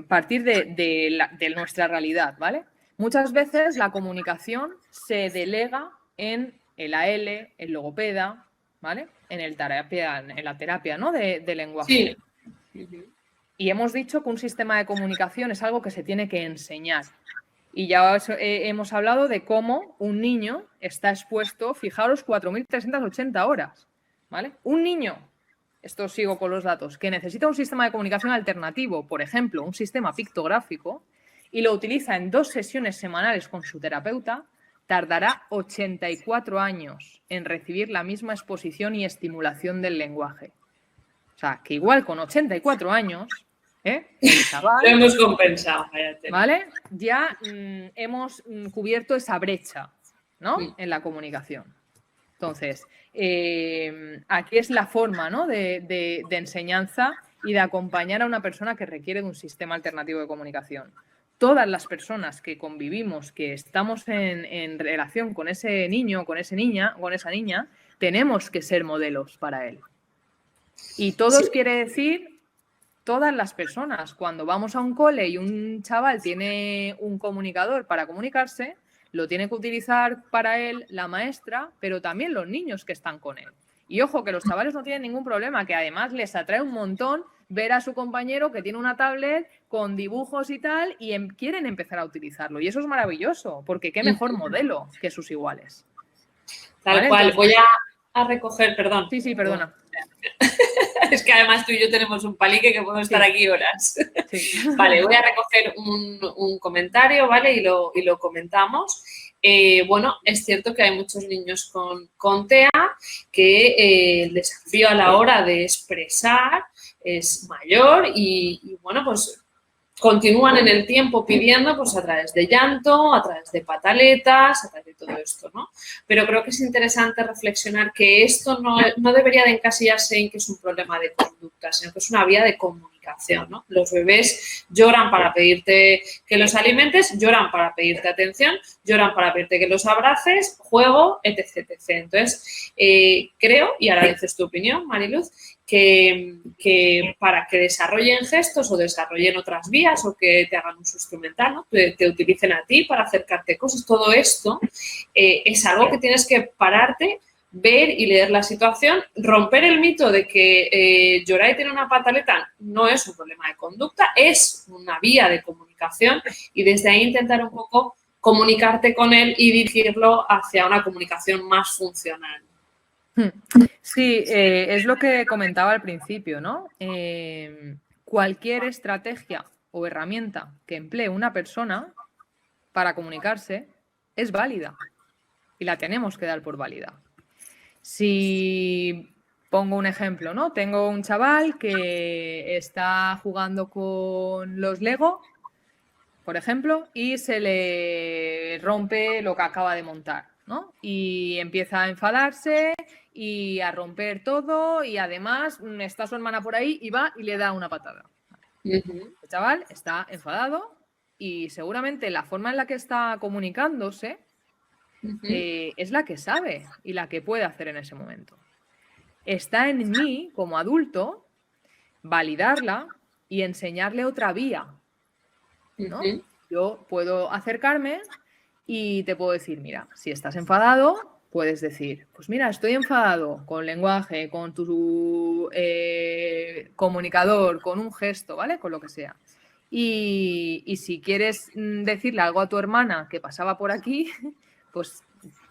partir de nuestra realidad, ¿vale? Muchas veces la comunicación se delega en el AL, el logopeda, ¿vale? En la terapia, ¿no? de lenguaje. Sí. Y hemos dicho que un sistema de comunicación es algo que se tiene que enseñar. Y ya hemos hablado de cómo un niño está expuesto, fijaros, 4.380 horas, ¿vale? Un niño, esto sigo con los datos, que necesita un sistema de comunicación alternativo, por ejemplo, un sistema pictográfico, y lo utiliza en 2 sesiones semanales con su terapeuta, tardará 84 años en recibir la misma exposición y estimulación del lenguaje. O sea, que igual con 84 años, el chaval, lo hemos compensado. ¿Vale? Ya hemos cubierto esa brecha, ¿no? En la comunicación. Entonces, aquí es la forma, ¿no? de enseñanza y de acompañar a una persona que requiere de un sistema alternativo de comunicación. Todas las personas que convivimos, que estamos en relación con ese niño, con esa niña, tenemos que ser modelos para él. Y todos quiere decir todas las personas. Cuando vamos a un cole y un chaval tiene un comunicador para comunicarse, lo tiene que utilizar para él la maestra, pero también los niños que están con él. Y ojo, que los chavales no tienen ningún problema, que además les atrae un montón ver a su compañero que tiene una tablet con dibujos y tal y quieren empezar a utilizarlo. Y eso es maravilloso, porque qué mejor modelo que sus iguales. Tal ¿Vale? cual. Entonces, Voy a recoger, perdón. sí, perdona. Es que además tú y yo tenemos un palique que podemos estar aquí horas. Sí. Vale, voy a recoger un comentario, ¿vale? Y lo comentamos. Bueno, es cierto que hay muchos niños con TEA que el desafío a la hora de expresar es mayor y bueno, pues continúan en el tiempo pidiendo pues a través de llanto, a través de pataletas, a través de todo esto, ¿no? Pero creo que es interesante reflexionar que esto no debería de encasillarse en que es un problema de conducta, sino que es una vía de comunicación, ¿no? Los bebés lloran para pedirte que los alimentes, lloran para pedirte atención, lloran para pedirte que los abraces, juego, etc, etc. Entonces, creo, y ahora dices tu opinión, Mariluz, que para que desarrollen gestos o desarrollen otras vías o que te hagan un uso instrumental, ¿no? Te utilicen a ti para acercarte cosas, todo esto es algo que tienes que pararte, ver y leer la situación, romper el mito de que llorar y tener una pataleta no es un problema de conducta, es una vía de comunicación y desde ahí intentar un poco comunicarte con él y dirigirlo hacia una comunicación más funcional. Sí, es lo que comentaba al principio, ¿no? Cualquier estrategia o herramienta que emplee una persona para comunicarse es válida y la tenemos que dar por válida. Si pongo un ejemplo, ¿no? Tengo un chaval que está jugando con los Lego, por ejemplo, y se le rompe lo que acaba de montar, ¿no? Y empieza a enfadarse y a romper todo y además está su hermana por ahí y va y le da una patada. El chaval está enfadado y seguramente la forma en la que está comunicándose es la que sabe y la que puede hacer en ese momento. Está en mí, como adulto, validarla y enseñarle otra vía, ¿no? Yo puedo acercarme y te puedo decir, mira, si estás enfadado, puedes decir, pues mira, estoy enfadado con lenguaje, con tu comunicador, con un gesto, ¿vale? Con lo que sea. Y si quieres decirle algo a tu hermana que pasaba por aquí, pues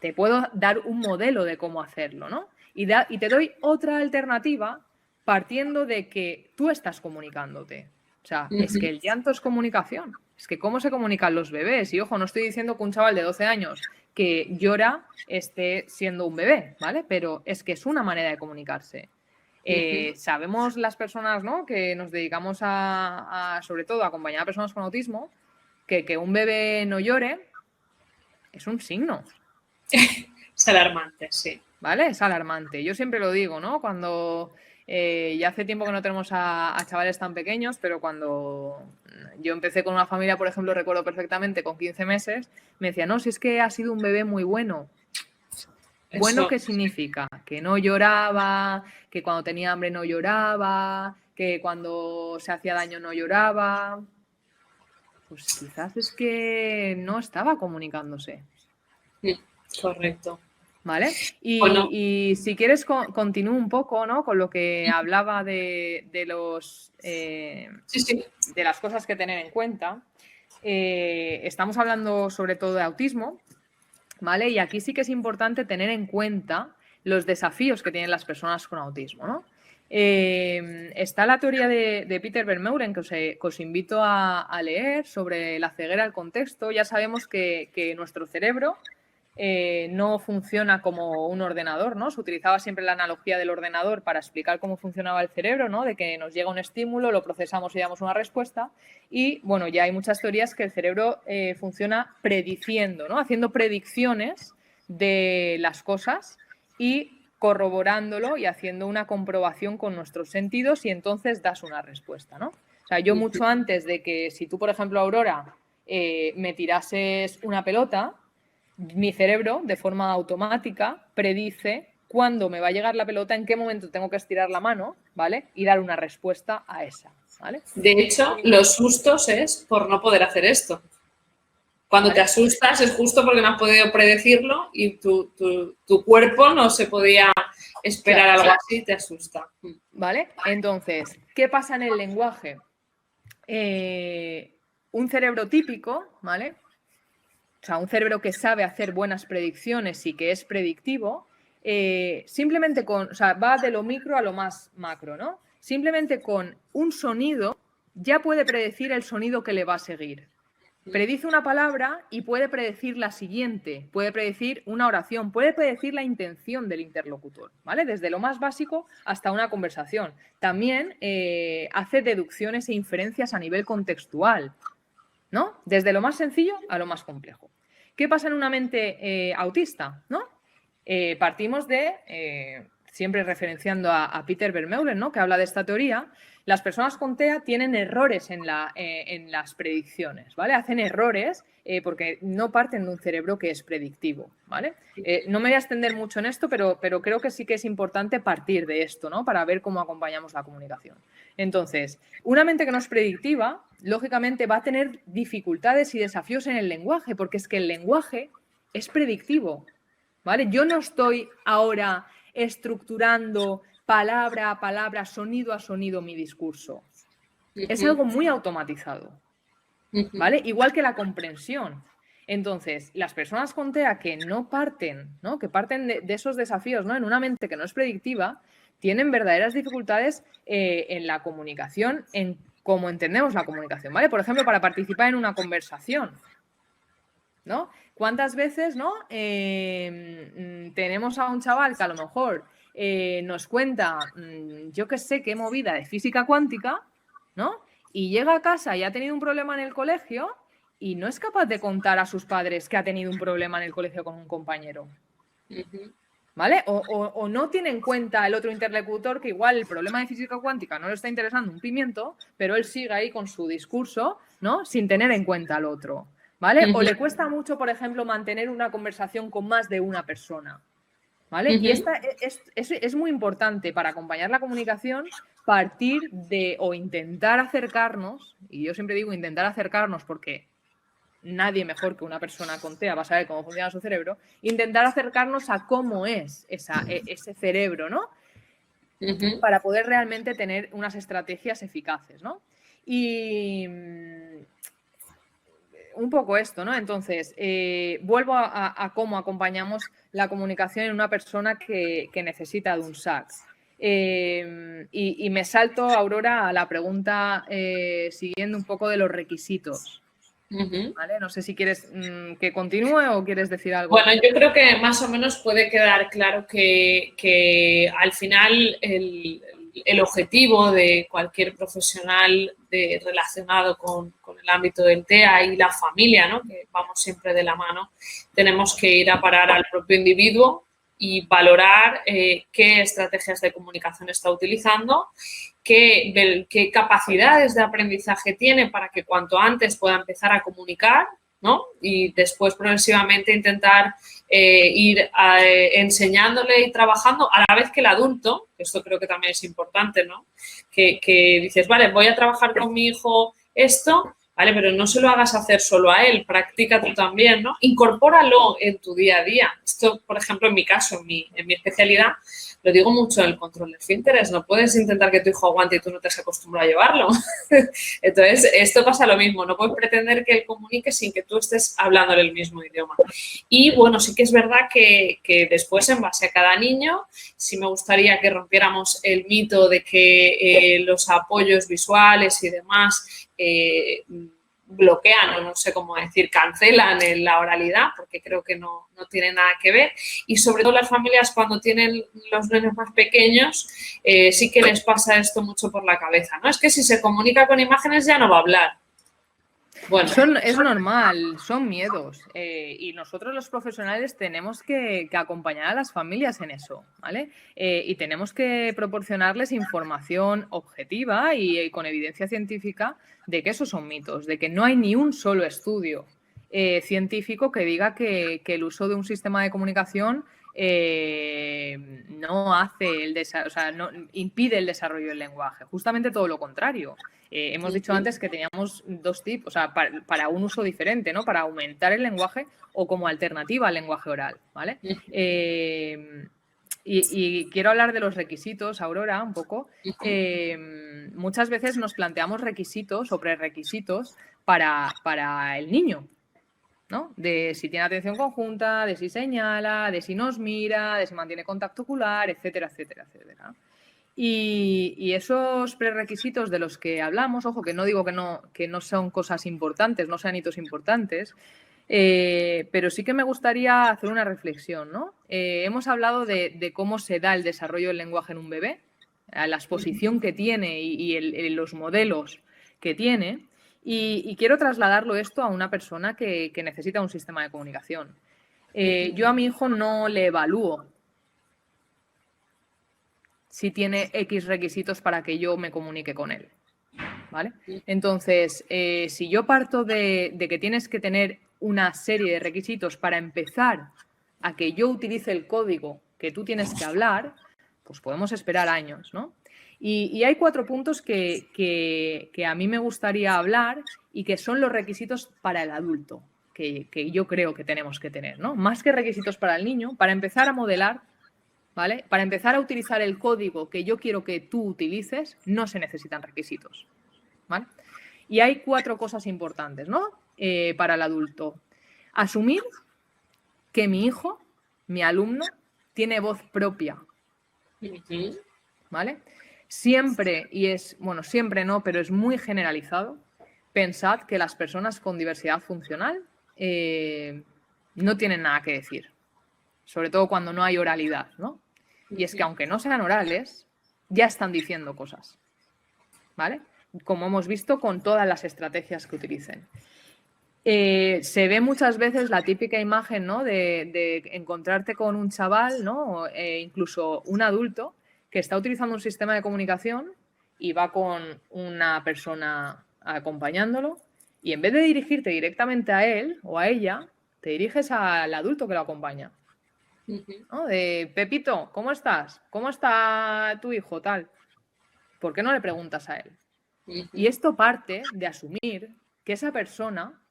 te puedo dar un modelo de cómo hacerlo, ¿no? Y te doy otra alternativa partiendo de que tú estás comunicándote. O sea, es que el llanto es comunicación. Es que cómo se comunican los bebés. Y ojo, no estoy diciendo que un chaval de 12 años que llora esté siendo un bebé, ¿vale? Pero es que es una manera de comunicarse. Sabemos las personas, ¿no?, que nos dedicamos sobre todo a acompañar a personas con autismo, que un bebé no llore es un signo. Es alarmante, sí. ¿Vale? Es alarmante. Yo siempre lo digo, ¿no? Cuando ya hace tiempo que no tenemos a chavales tan pequeños, pero cuando yo empecé con una familia, por ejemplo, recuerdo perfectamente, con 15 meses, me decía, no, si es que ha sido un bebé muy bueno. Eso. ¿Bueno qué significa? Que no lloraba, que cuando tenía hambre no lloraba, que cuando se hacía daño no lloraba. Pues quizás es que no estaba comunicándose. Correcto. ¿Vale? Y si quieres continúo un poco, ¿no?, con lo que hablaba de los de las cosas que tener en cuenta. Estamos hablando sobre todo de autismo, ¿vale? Y aquí sí que es importante tener en cuenta los desafíos que tienen las personas con autismo, ¿no? Está la teoría de Peter Vermeulen, que os invito a leer, sobre la ceguera al contexto. Ya sabemos que nuestro cerebro no funciona como un ordenador, ¿no? Se utilizaba siempre la analogía del ordenador para explicar cómo funcionaba el cerebro, ¿no? De que nos llega un estímulo, lo procesamos y damos una respuesta. Y, bueno, ya hay muchas teorías que el cerebro funciona prediciendo, ¿no? Haciendo predicciones de las cosas y corroborándolo y haciendo una comprobación con nuestros sentidos y entonces das una respuesta, ¿no? O sea, yo mucho antes de que si tú, por ejemplo, Aurora, me tirases una pelota, mi cerebro, de forma automática, predice cuándo me va a llegar la pelota, en qué momento tengo que estirar la mano, ¿vale? Y dar una respuesta a esa. ¿vale? De hecho, los sustos es por no poder hacer esto. Cuando te asustas es justo porque no has podido predecirlo y tu cuerpo no se podía esperar algo así y te asusta. ¿Vale? Entonces, ¿qué pasa en el lenguaje? Un cerebro típico, ¿vale? O sea, un cerebro que sabe hacer buenas predicciones y que es predictivo, simplemente o sea, va de lo micro a lo más macro, ¿no? Simplemente con un sonido ya puede predecir el sonido que le va a seguir. Predice una palabra y puede predecir la siguiente, puede predecir una oración, puede predecir la intención del interlocutor, ¿vale? Desde lo más básico hasta una conversación. También hace deducciones e inferencias a nivel contextual, ¿no? Desde lo más sencillo a lo más complejo. ¿Qué pasa en una mente autista, ¿no? Partimos de, siempre referenciando a Peter Vermeulen, ¿no? Que habla de esta teoría, las personas con TEA tienen errores en las predicciones, ¿vale? Hacen errores porque no parten de un cerebro que es predictivo, ¿vale? No me voy a extender mucho en esto, pero creo que sí que es importante partir de esto, ¿no? Para ver cómo acompañamos la comunicación. Entonces, una mente que no es predictiva, lógicamente va a tener dificultades y desafíos en el lenguaje, porque es que el lenguaje es predictivo, ¿vale? Yo no estoy ahora estructurando palabra a palabra, sonido a sonido mi discurso. Es algo muy automatizado, ¿vale? Igual que la comprensión. Entonces, las personas con TEA que no parten, ¿no? Que parten de esos desafíos, ¿no? En una mente que no es predictiva, tienen verdaderas dificultades en la comunicación, en cómo entendemos la comunicación, ¿vale? Por ejemplo, para participar en una conversación, ¿no? ¿Cuántas veces, ¿no? Tenemos a un chaval que a lo mejor nos cuenta, yo qué sé, qué movida de física cuántica, ¿no? Y llega a casa y ha tenido un problema en el colegio y no es capaz de contar a sus padres que ha tenido un problema en el colegio con un compañero, ¿vale? O no tiene en cuenta el otro interlocutor que igual el problema de física cuántica no le está interesando un pimiento, pero él sigue ahí con su discurso, ¿no? Sin tener en cuenta al otro, ¿vale? O le cuesta mucho, por ejemplo, mantener una conversación con más de una persona, ¿vale? Y esta es muy importante para acompañar la comunicación, partir de o intentar acercarnos, y yo siempre digo intentar acercarnos porque nadie mejor que una persona con TEA va a saber cómo funciona su cerebro, intentar acercarnos a cómo es ese cerebro, ¿no? Para poder realmente tener unas estrategias eficaces, ¿no? Y un poco esto, ¿no? Entonces, vuelvo a cómo acompañamos la comunicación en una persona que necesita de un SAC. Y me salto, Aurora, a la pregunta siguiendo un poco de los requisitos. ¿Vale? No sé si quieres que continúe o quieres decir algo. Bueno, yo creo que más o menos puede quedar claro que al final el objetivo de cualquier profesional relacionado con el ámbito del TEA y la familia, ¿no? Que vamos siempre de la mano, tenemos que ir a parar al propio individuo y valorar qué estrategias de comunicación está utilizando, qué capacidades de aprendizaje tiene para que cuanto antes pueda empezar a comunicar, ¿no? Y después progresivamente intentar ir enseñándole y trabajando a la vez que el adulto, esto creo que también es importante, ¿no? Que dices, vale, voy a trabajar con mi hijo esto, ¿vale? Pero no se lo hagas hacer solo a él, practica tú también, ¿no? Incorpóralo en tu día a día. Esto, por ejemplo, en mi caso, en mi especialidad, lo digo mucho en el control de esfínteres. No puedes intentar que tu hijo aguante y tú no te has acostumbrado a llevarlo. Entonces, esto pasa lo mismo. No puedes pretender que él comunique sin que tú estés hablándole el mismo idioma. Y, bueno, sí que es verdad que después, en base a cada niño, sí me gustaría que rompiéramos el mito de que los apoyos visuales y demás bloquean, o no sé cómo decir, cancelan la oralidad, porque creo que no tiene nada que ver. Y sobre todo las familias, cuando tienen los nenes más pequeños, sí que les pasa esto mucho por la cabeza, ¿no? Es que si se comunica con imágenes ya no va a hablar. Bueno, es normal, son miedos y nosotros los profesionales tenemos que acompañar a las familias en eso, ¿vale? Y tenemos que proporcionarles información objetiva y con evidencia científica de que esos son mitos, de que no hay ni un solo estudio científico que diga que el uso de un sistema de comunicación no hace no impide el desarrollo del lenguaje. Justamente todo lo contrario. Hemos dicho antes que teníamos dos tipos, o sea, para un uso diferente, ¿no? Para aumentar el lenguaje o como alternativa al lenguaje oral, ¿vale? Y quiero hablar de los requisitos, Aurora, un poco. Muchas veces nos planteamos requisitos o prerequisitos para el niño, ¿no? De si tiene atención conjunta, de si señala, de si nos mira, de si mantiene contacto ocular, etcétera, etcétera, etcétera. Y esos prerequisitos de los que hablamos, ojo, que no digo que no son cosas importantes, no sean hitos importantes, pero sí que me gustaría hacer una reflexión, ¿no? Hemos hablado de cómo se da el desarrollo del lenguaje en un bebé, a la exposición que tiene y los modelos que tiene. Y quiero trasladarlo esto a una persona que necesita un sistema de comunicación. Yo a mi hijo no le evalúo si tiene X requisitos para que yo me comunique con él, ¿vale? Entonces, si yo parto de que tienes que tener una serie de requisitos para empezar a que yo utilice el código que tú tienes que hablar, pues podemos esperar años, ¿no? Y hay 4 puntos que a mí me gustaría hablar y que son los requisitos para el adulto, que yo creo que tenemos que tener, ¿no? Más que requisitos para el niño, para empezar a modelar, ¿vale? Para empezar a utilizar el código que yo quiero que tú utilices, no se necesitan requisitos, ¿vale? Y hay 4 cosas importantes, ¿no? Para el adulto. Asumir que mi hijo, mi alumno, tiene voz propia, ¿vale? Siempre, siempre no, pero es muy generalizado, pensad que las personas con diversidad funcional no tienen nada que decir, sobre todo cuando no hay oralidad, ¿no? Y es que aunque no sean orales, ya están diciendo cosas, ¿vale? Como hemos visto con todas las estrategias que utilicen. Se ve muchas veces la típica imagen, ¿no? de encontrarte con un chaval, ¿no? Incluso un adulto que está utilizando un sistema de comunicación y va con una persona acompañándolo y en vez de dirigirte directamente a él o a ella, te diriges al adulto que lo acompaña, ¿no? De Pepito, ¿cómo estás? ¿Cómo está tu hijo? Tal. ¿Por qué no le preguntas a él? Y esto parte de asumir que esa persona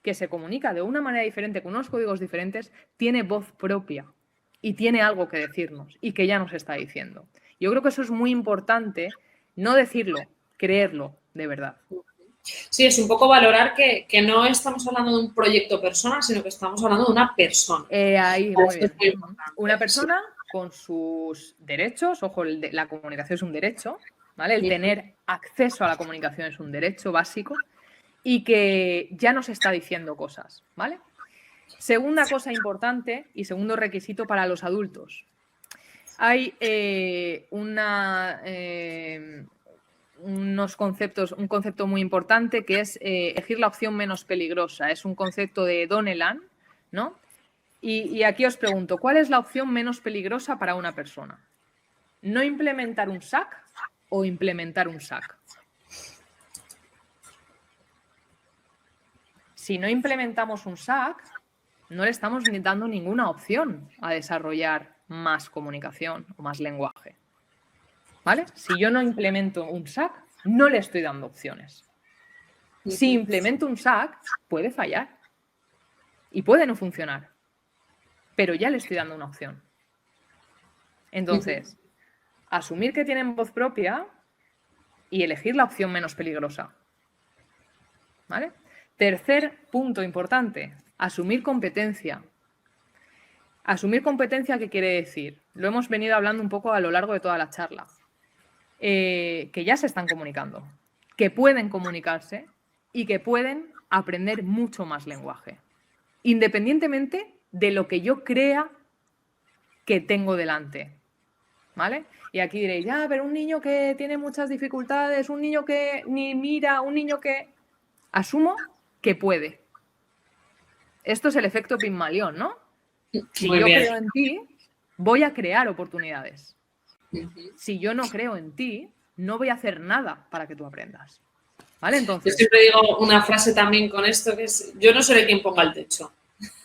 que se comunica de una manera diferente, con unos códigos diferentes, tiene voz propia y tiene algo que decirnos y que ya nos está diciendo. Yo creo que eso es muy importante, no decirlo, creerlo de verdad. Sí, es un poco valorar que no estamos hablando de un proyecto persona, sino que estamos hablando de una persona. Ahí, muy bien. Una persona con sus derechos, ojo, la comunicación es un derecho, ¿vale? El tener acceso a la comunicación es un derecho básico y que ya nos está diciendo cosas, ¿vale? Segunda cosa importante y segundo requisito para los adultos. Hay un concepto muy importante que es elegir la opción menos peligrosa. Es un concepto de Donnellan, ¿no? Y aquí os pregunto, ¿cuál es la opción menos peligrosa para una persona? ¿No implementar un SAC o implementar un SAC? Si no implementamos un SAC, no le estamos dando ninguna opción a desarrollar más comunicación o más lenguaje, ¿vale? Si yo no implemento un SAC, no le estoy dando opciones. Si implemento un SAC, puede fallar y puede no funcionar, pero ya le estoy dando una opción. Entonces, asumir que tienen voz propia y elegir la opción menos peligrosa, ¿vale? Tercer punto importante, asumir competencia. Asumir competencia, ¿qué quiere decir? Lo hemos venido hablando un poco a lo largo de toda la charla. Que ya se están comunicando, que pueden comunicarse y que pueden aprender mucho más lenguaje, independientemente de lo que yo crea que tengo delante, ¿vale? Y aquí diréis, ya, pero un niño que tiene muchas dificultades, un niño que ni mira, un niño que... Asumo que puede. Esto es el efecto Pigmalión, ¿no? Si yo creo en ti, voy a crear oportunidades. Si yo no creo en ti, no voy a hacer nada para que tú aprendas. ¿Vale? Entonces, yo siempre digo una frase también con esto que es, yo no seré quien ponga el techo.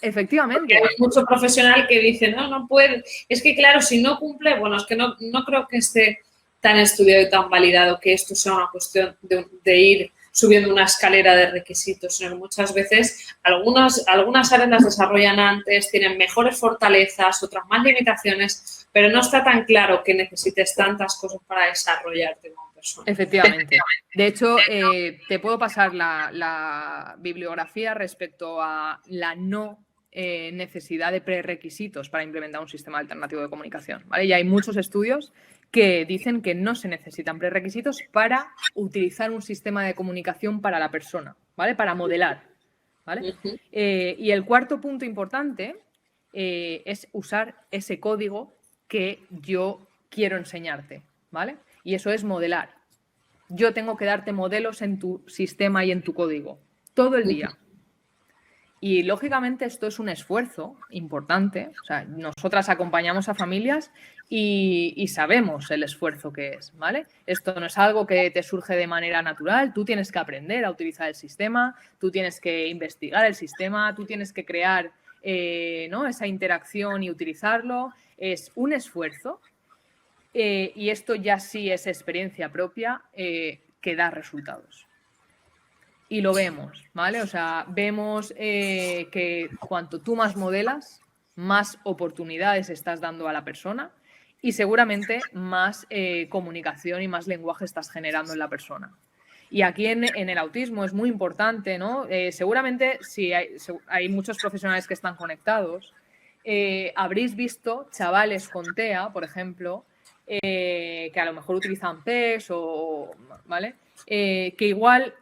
Efectivamente. Porque hay mucho profesional que dice, no, no puede. Es que, claro, si no cumple, bueno, es que no creo que esté tan estudiado y tan validado que esto sea una cuestión de ir subiendo una escalera de requisitos, sino que muchas veces algunas áreas las desarrollan antes, tienen mejores fortalezas, otras más limitaciones, pero no está tan claro que necesites tantas cosas para desarrollarte como persona. Efectivamente. De hecho, te puedo pasar la bibliografía respecto a la no necesidad de prerequisitos para implementar un sistema alternativo de comunicación, ¿vale? Y hay muchos estudios que dicen que no se necesitan prerequisitos para utilizar un sistema de comunicación para la persona, ¿vale? Para modelar, ¿vale? Y el cuarto punto importante es usar ese código que yo quiero enseñarte, ¿vale? Y eso es modelar. Yo tengo que darte modelos en tu sistema y en tu código todo el día. Y lógicamente esto es un esfuerzo importante. O sea, nosotras acompañamos a familias y sabemos el esfuerzo que es, ¿vale? Esto no es algo que te surge de manera natural. Tú tienes que aprender a utilizar el sistema, tú tienes que investigar el sistema, tú tienes que crear ¿no? esa interacción y utilizarlo. Es un esfuerzo. Y esto ya sí es experiencia propia que da resultados. Y lo vemos, ¿vale? O sea, vemos que cuanto tú más modelas, más oportunidades estás dando a la persona y seguramente más comunicación y más lenguaje estás generando en la persona. Y aquí en el autismo es muy importante, ¿no? Seguramente si hay muchos profesionales que están conectados, habréis visto chavales con TEA, por ejemplo, que a lo mejor utilizan PES ¿vale? Que igual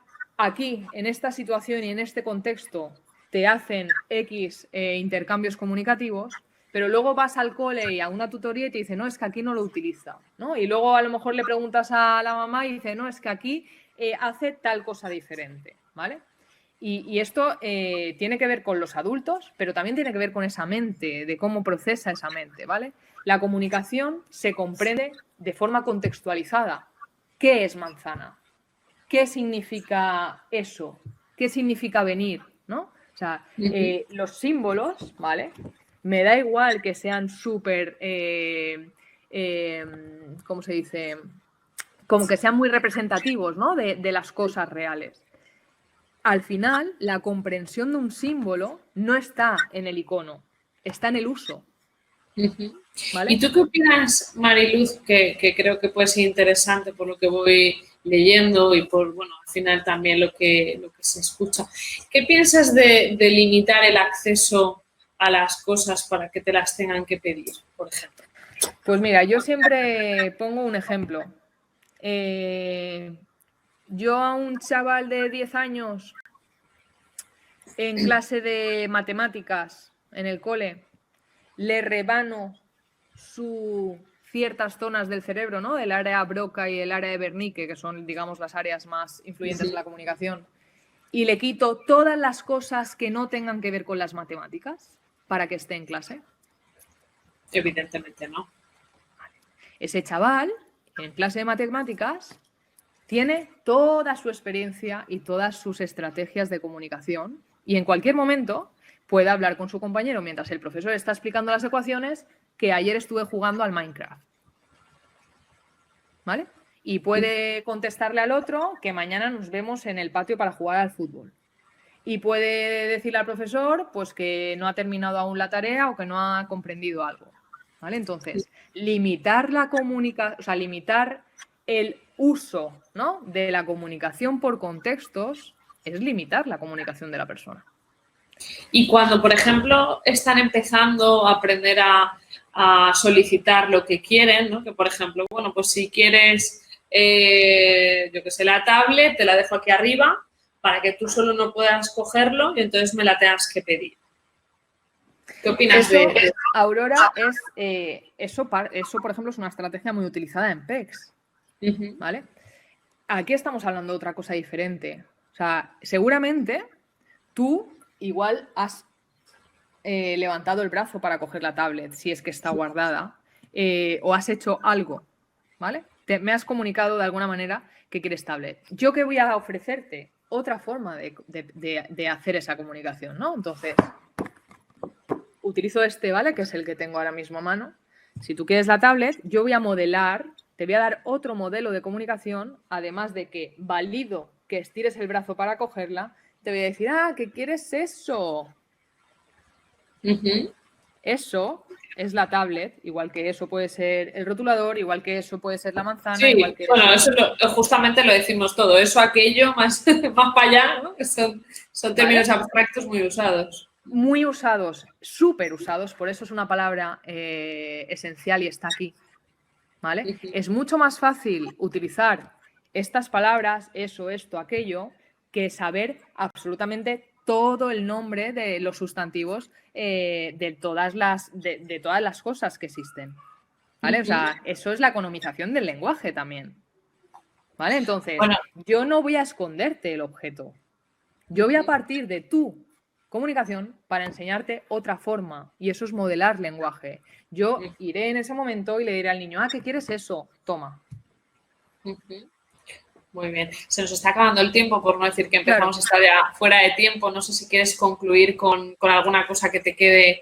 aquí, en esta situación y en este contexto, te hacen X intercambios comunicativos, pero luego vas al cole y a una tutoría y te dice, no, es que aquí no lo utiliza, ¿no? Y luego a lo mejor le preguntas a la mamá y dice, no, es que aquí hace tal cosa diferente, ¿vale? Y esto tiene que ver con los adultos, pero también tiene que ver con esa mente, de cómo procesa esa mente, ¿vale? La comunicación se comprende de forma contextualizada. ¿Qué es manzana? ¿Qué significa eso? ¿Qué significa venir? ¿No? O sea, los símbolos, ¿vale? Me da igual que sean súper, ¿cómo se dice? Como que sean muy representativos, ¿no? De las cosas reales. Al final, la comprensión de un símbolo no está en el icono, está en el uso. ¿Vale? ¿Y tú qué opinas, Mariluz, que creo que puede ser interesante por lo que voy leyendo y por, bueno, al final también lo que se escucha? ¿Qué piensas de limitar el acceso a las cosas para que te las tengan que pedir, por ejemplo? Pues mira, yo siempre pongo un ejemplo. Yo a un chaval de 10 años en clase de matemáticas en el cole le rebano ciertas zonas del cerebro, ¿no? El área Broca y el área de Wernicke, que son, digamos, las áreas más influyentes en la comunicación, y le quito todas las cosas que no tengan que ver con las matemáticas para que esté en clase. Evidentemente no. Ese chaval, en clase de matemáticas, tiene toda su experiencia y todas sus estrategias de comunicación y en cualquier momento puede hablar con su compañero mientras el profesor está explicando las ecuaciones que ayer estuve jugando al Minecraft. ¿Vale? Y puede contestarle al otro que mañana nos vemos en el patio para jugar al fútbol. Y puede decirle al profesor pues que no ha terminado aún la tarea o que no ha comprendido algo. ¿Vale? Entonces, limitar la comunicación, o sea, limitar el uso, ¿no? de la comunicación por contextos es limitar la comunicación de la persona. Y cuando, por ejemplo, están empezando a aprender a solicitar lo que quieren, ¿no? Que, por ejemplo, bueno, pues si quieres, yo qué sé, la tablet, te la dejo aquí arriba para que tú solo no puedas cogerlo y entonces me la tengas que pedir. ¿Qué opinas de eso? Aurora, eso, por ejemplo, es una estrategia muy utilizada en PECs, ¿vale? Aquí estamos hablando de otra cosa diferente. O sea, seguramente tú igual has levantado el brazo para coger la tablet, si es que está guardada, o has hecho algo, ¿vale? Me has comunicado de alguna manera que quieres tablet. ¿Yo qué voy a ofrecerte? Otra forma de hacer esa comunicación, ¿no? Entonces, utilizo este, ¿vale? Que es el que tengo ahora mismo a mano. Si tú quieres la tablet, yo voy a modelar, te voy a dar otro modelo de comunicación, además de que valido que estires el brazo para cogerla, te voy a decir, ¿qué quieres eso? Eso es la tablet, igual que eso puede ser el rotulador, igual que eso puede ser la manzana, Sí, igual que bueno, eso justamente lo decimos todo, eso, aquello, más, más para allá, ¿no? Que son términos abstractos muy usados. Muy usados, súper usados, por eso es una palabra esencial y está aquí, ¿vale? Es mucho más fácil utilizar estas palabras, eso, esto, aquello, que saber absolutamente todo el nombre de los sustantivos de todas las cosas que existen, ¿vale? O sea, eso es la economización del lenguaje también, ¿vale? Entonces, bueno, yo no voy a esconderte el objeto, yo voy a partir de tu comunicación para enseñarte otra forma y eso es modelar lenguaje. Yo iré en ese momento y le diré al niño, ¿qué quieres eso? Toma. Muy bien. Se nos está acabando el tiempo, por no decir que empezamos a estar ya fuera de tiempo. No sé si quieres concluir con alguna cosa que te quede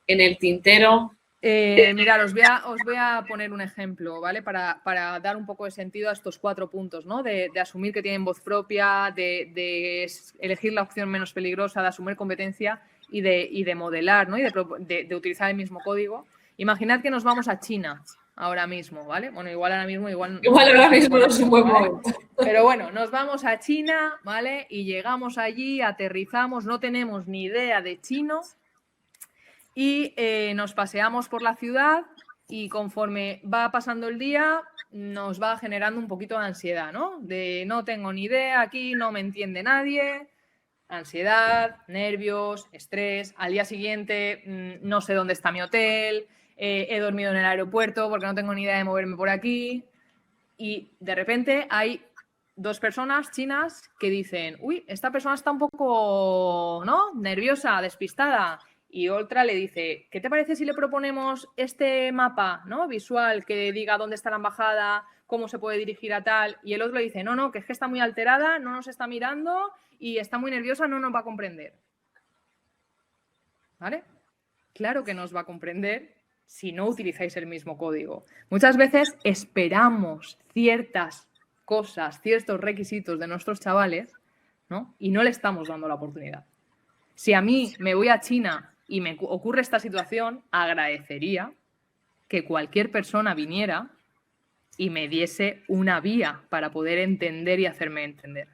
en el tintero. Mirad, os voy a poner un ejemplo, ¿vale? Para dar un poco de sentido a estos 4 puntos, ¿no? De asumir que tienen voz propia, de elegir la opción menos peligrosa, de asumir competencia y de modelar, ¿no? Y de utilizar el mismo código. Imaginad que nos vamos a China ahora mismo, ¿vale? Bueno, igual ahora mismo No es un buen momento. Pero bueno, nos vamos a China, ¿vale? Y llegamos allí, aterrizamos, no tenemos ni idea de chino. Y nos paseamos por la ciudad y conforme va pasando el día nos va generando un poquito de ansiedad, ¿no? De no tengo ni idea aquí, no me entiende nadie, ansiedad, nervios, estrés. Al día siguiente no sé dónde está mi hotel, he dormido en el aeropuerto porque no tengo ni idea de moverme por aquí. Y de repente hay 2 personas chinas que dicen, uy, esta persona está un poco, ¿no? Nerviosa, despistada. Y otra le dice, ¿qué te parece si le proponemos este mapa, ¿no? Visual que diga dónde está la embajada, cómo se puede dirigir a tal? Y el otro le dice, no, que es que está muy alterada, no nos está mirando y está muy nerviosa, no nos va a comprender. ¿Vale? Claro que nos va a comprender si no utilizáis el mismo código. Muchas veces esperamos ciertas cosas, ciertos requisitos de nuestros chavales, ¿no? Y no le estamos dando la oportunidad. Si a mí me voy a China y me ocurre esta situación, agradecería que cualquier persona viniera y me diese una vía para poder entender y hacerme entender.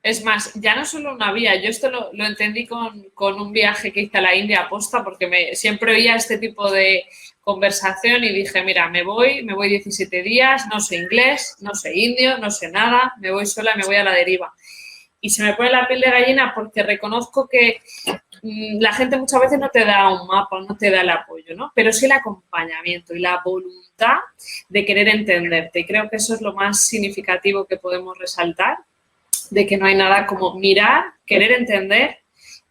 Es más, ya no solo una vía, yo esto lo entendí con un viaje que hice a la India aposta porque siempre oía este tipo de conversación y dije, mira, me voy 17 días, no sé inglés, no sé indio, no sé nada, me voy sola, me voy a la deriva. Y se me pone la piel de gallina porque reconozco que la gente muchas veces no te da un mapa, no te da el apoyo, ¿no? Pero sí el acompañamiento y la voluntad de querer entenderte. Y creo que eso es lo más significativo que podemos resaltar, de que no hay nada como mirar, querer entender,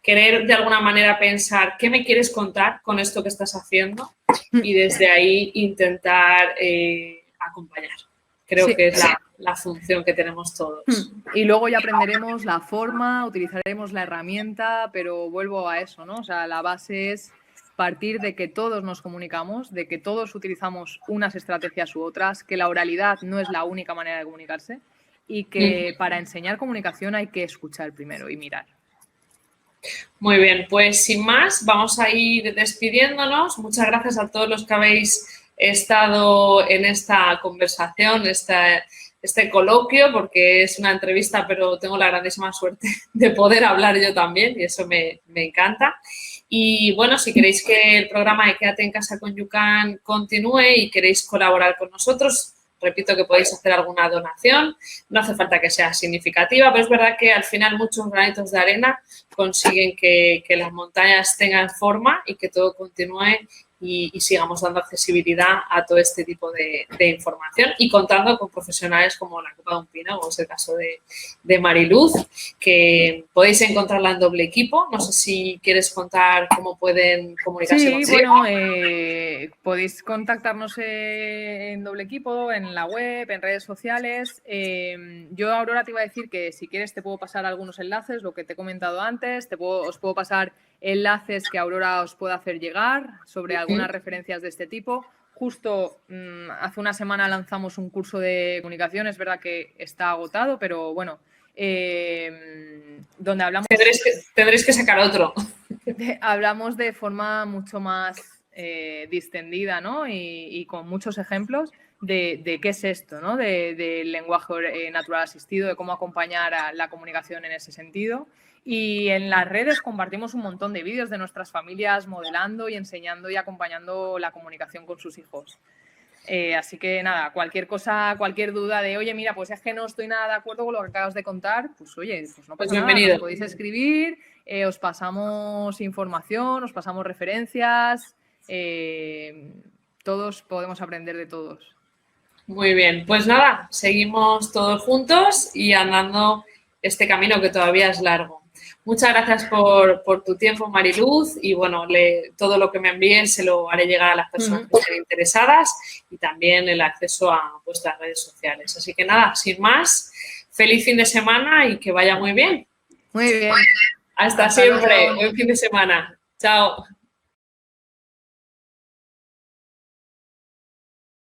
querer de alguna manera pensar qué me quieres contar con esto que estás haciendo y desde ahí intentar acompañar. Creo que es la función que tenemos todos. Y luego ya aprenderemos la forma, utilizaremos la herramienta, pero vuelvo a eso, ¿no? O sea, la base es partir de que todos nos comunicamos, de que todos utilizamos unas estrategias u otras, que la oralidad no es la única manera de comunicarse y que para enseñar comunicación hay que escuchar primero y mirar. Muy bien, pues sin más, vamos a ir despidiéndonos. Muchas gracias a todos los que habéis estado en esta conversación, este coloquio, porque es una entrevista, pero tengo la grandísima suerte de poder hablar yo también y eso me encanta. Y bueno, si queréis que el programa de Quédate en Casa con Yucán continúe y queréis colaborar con nosotros, repito que podéis hacer alguna donación, no hace falta que sea significativa, pero es verdad que al final muchos granitos de arena consiguen que las montañas tengan forma y que todo continúe y sigamos dando accesibilidad a todo este tipo de información y contando con profesionales como la Copa de un Pino, como es el caso de Mariluz, que podéis encontrarla en Doble Equipo. No sé si quieres contar cómo pueden comunicarse contigo. Sí, bueno, podéis contactarnos en Doble Equipo, en la web, en redes sociales. Yo, Aurora, te iba a decir que si quieres te puedo pasar algunos enlaces, lo que te he comentado antes, os puedo pasar enlaces que Aurora os pueda hacer llegar sobre algunas referencias de este tipo. Justo hace una semana lanzamos un curso de comunicación, es verdad que está agotado, pero bueno, donde hablamos... Tendréis que sacar otro. Hablamos de forma mucho más distendida, ¿no? Y con muchos ejemplos de qué es esto, ¿no? Del lenguaje natural asistido, de cómo acompañar a la comunicación en ese sentido. Y en las redes compartimos un montón de vídeos de nuestras familias modelando y enseñando y acompañando la comunicación con sus hijos. Así que nada, cualquier cosa, cualquier duda de, oye, mira, pues es que no estoy nada de acuerdo con lo que acabas de contar, pues oye, pues no pasa nada, nos podéis escribir, os pasamos información, os pasamos referencias, todos podemos aprender de todos. Muy bien, pues nada, seguimos todos juntos y andando este camino que todavía es largo. Muchas gracias por tu tiempo, Mariluz, y bueno, todo lo que me envíen se lo haré llegar a las personas que estén interesadas y también el acceso a vuestras redes sociales. Así que nada, sin más, feliz fin de semana y que vaya muy bien. Muy bien. Hasta siempre, buen fin de semana. Chao.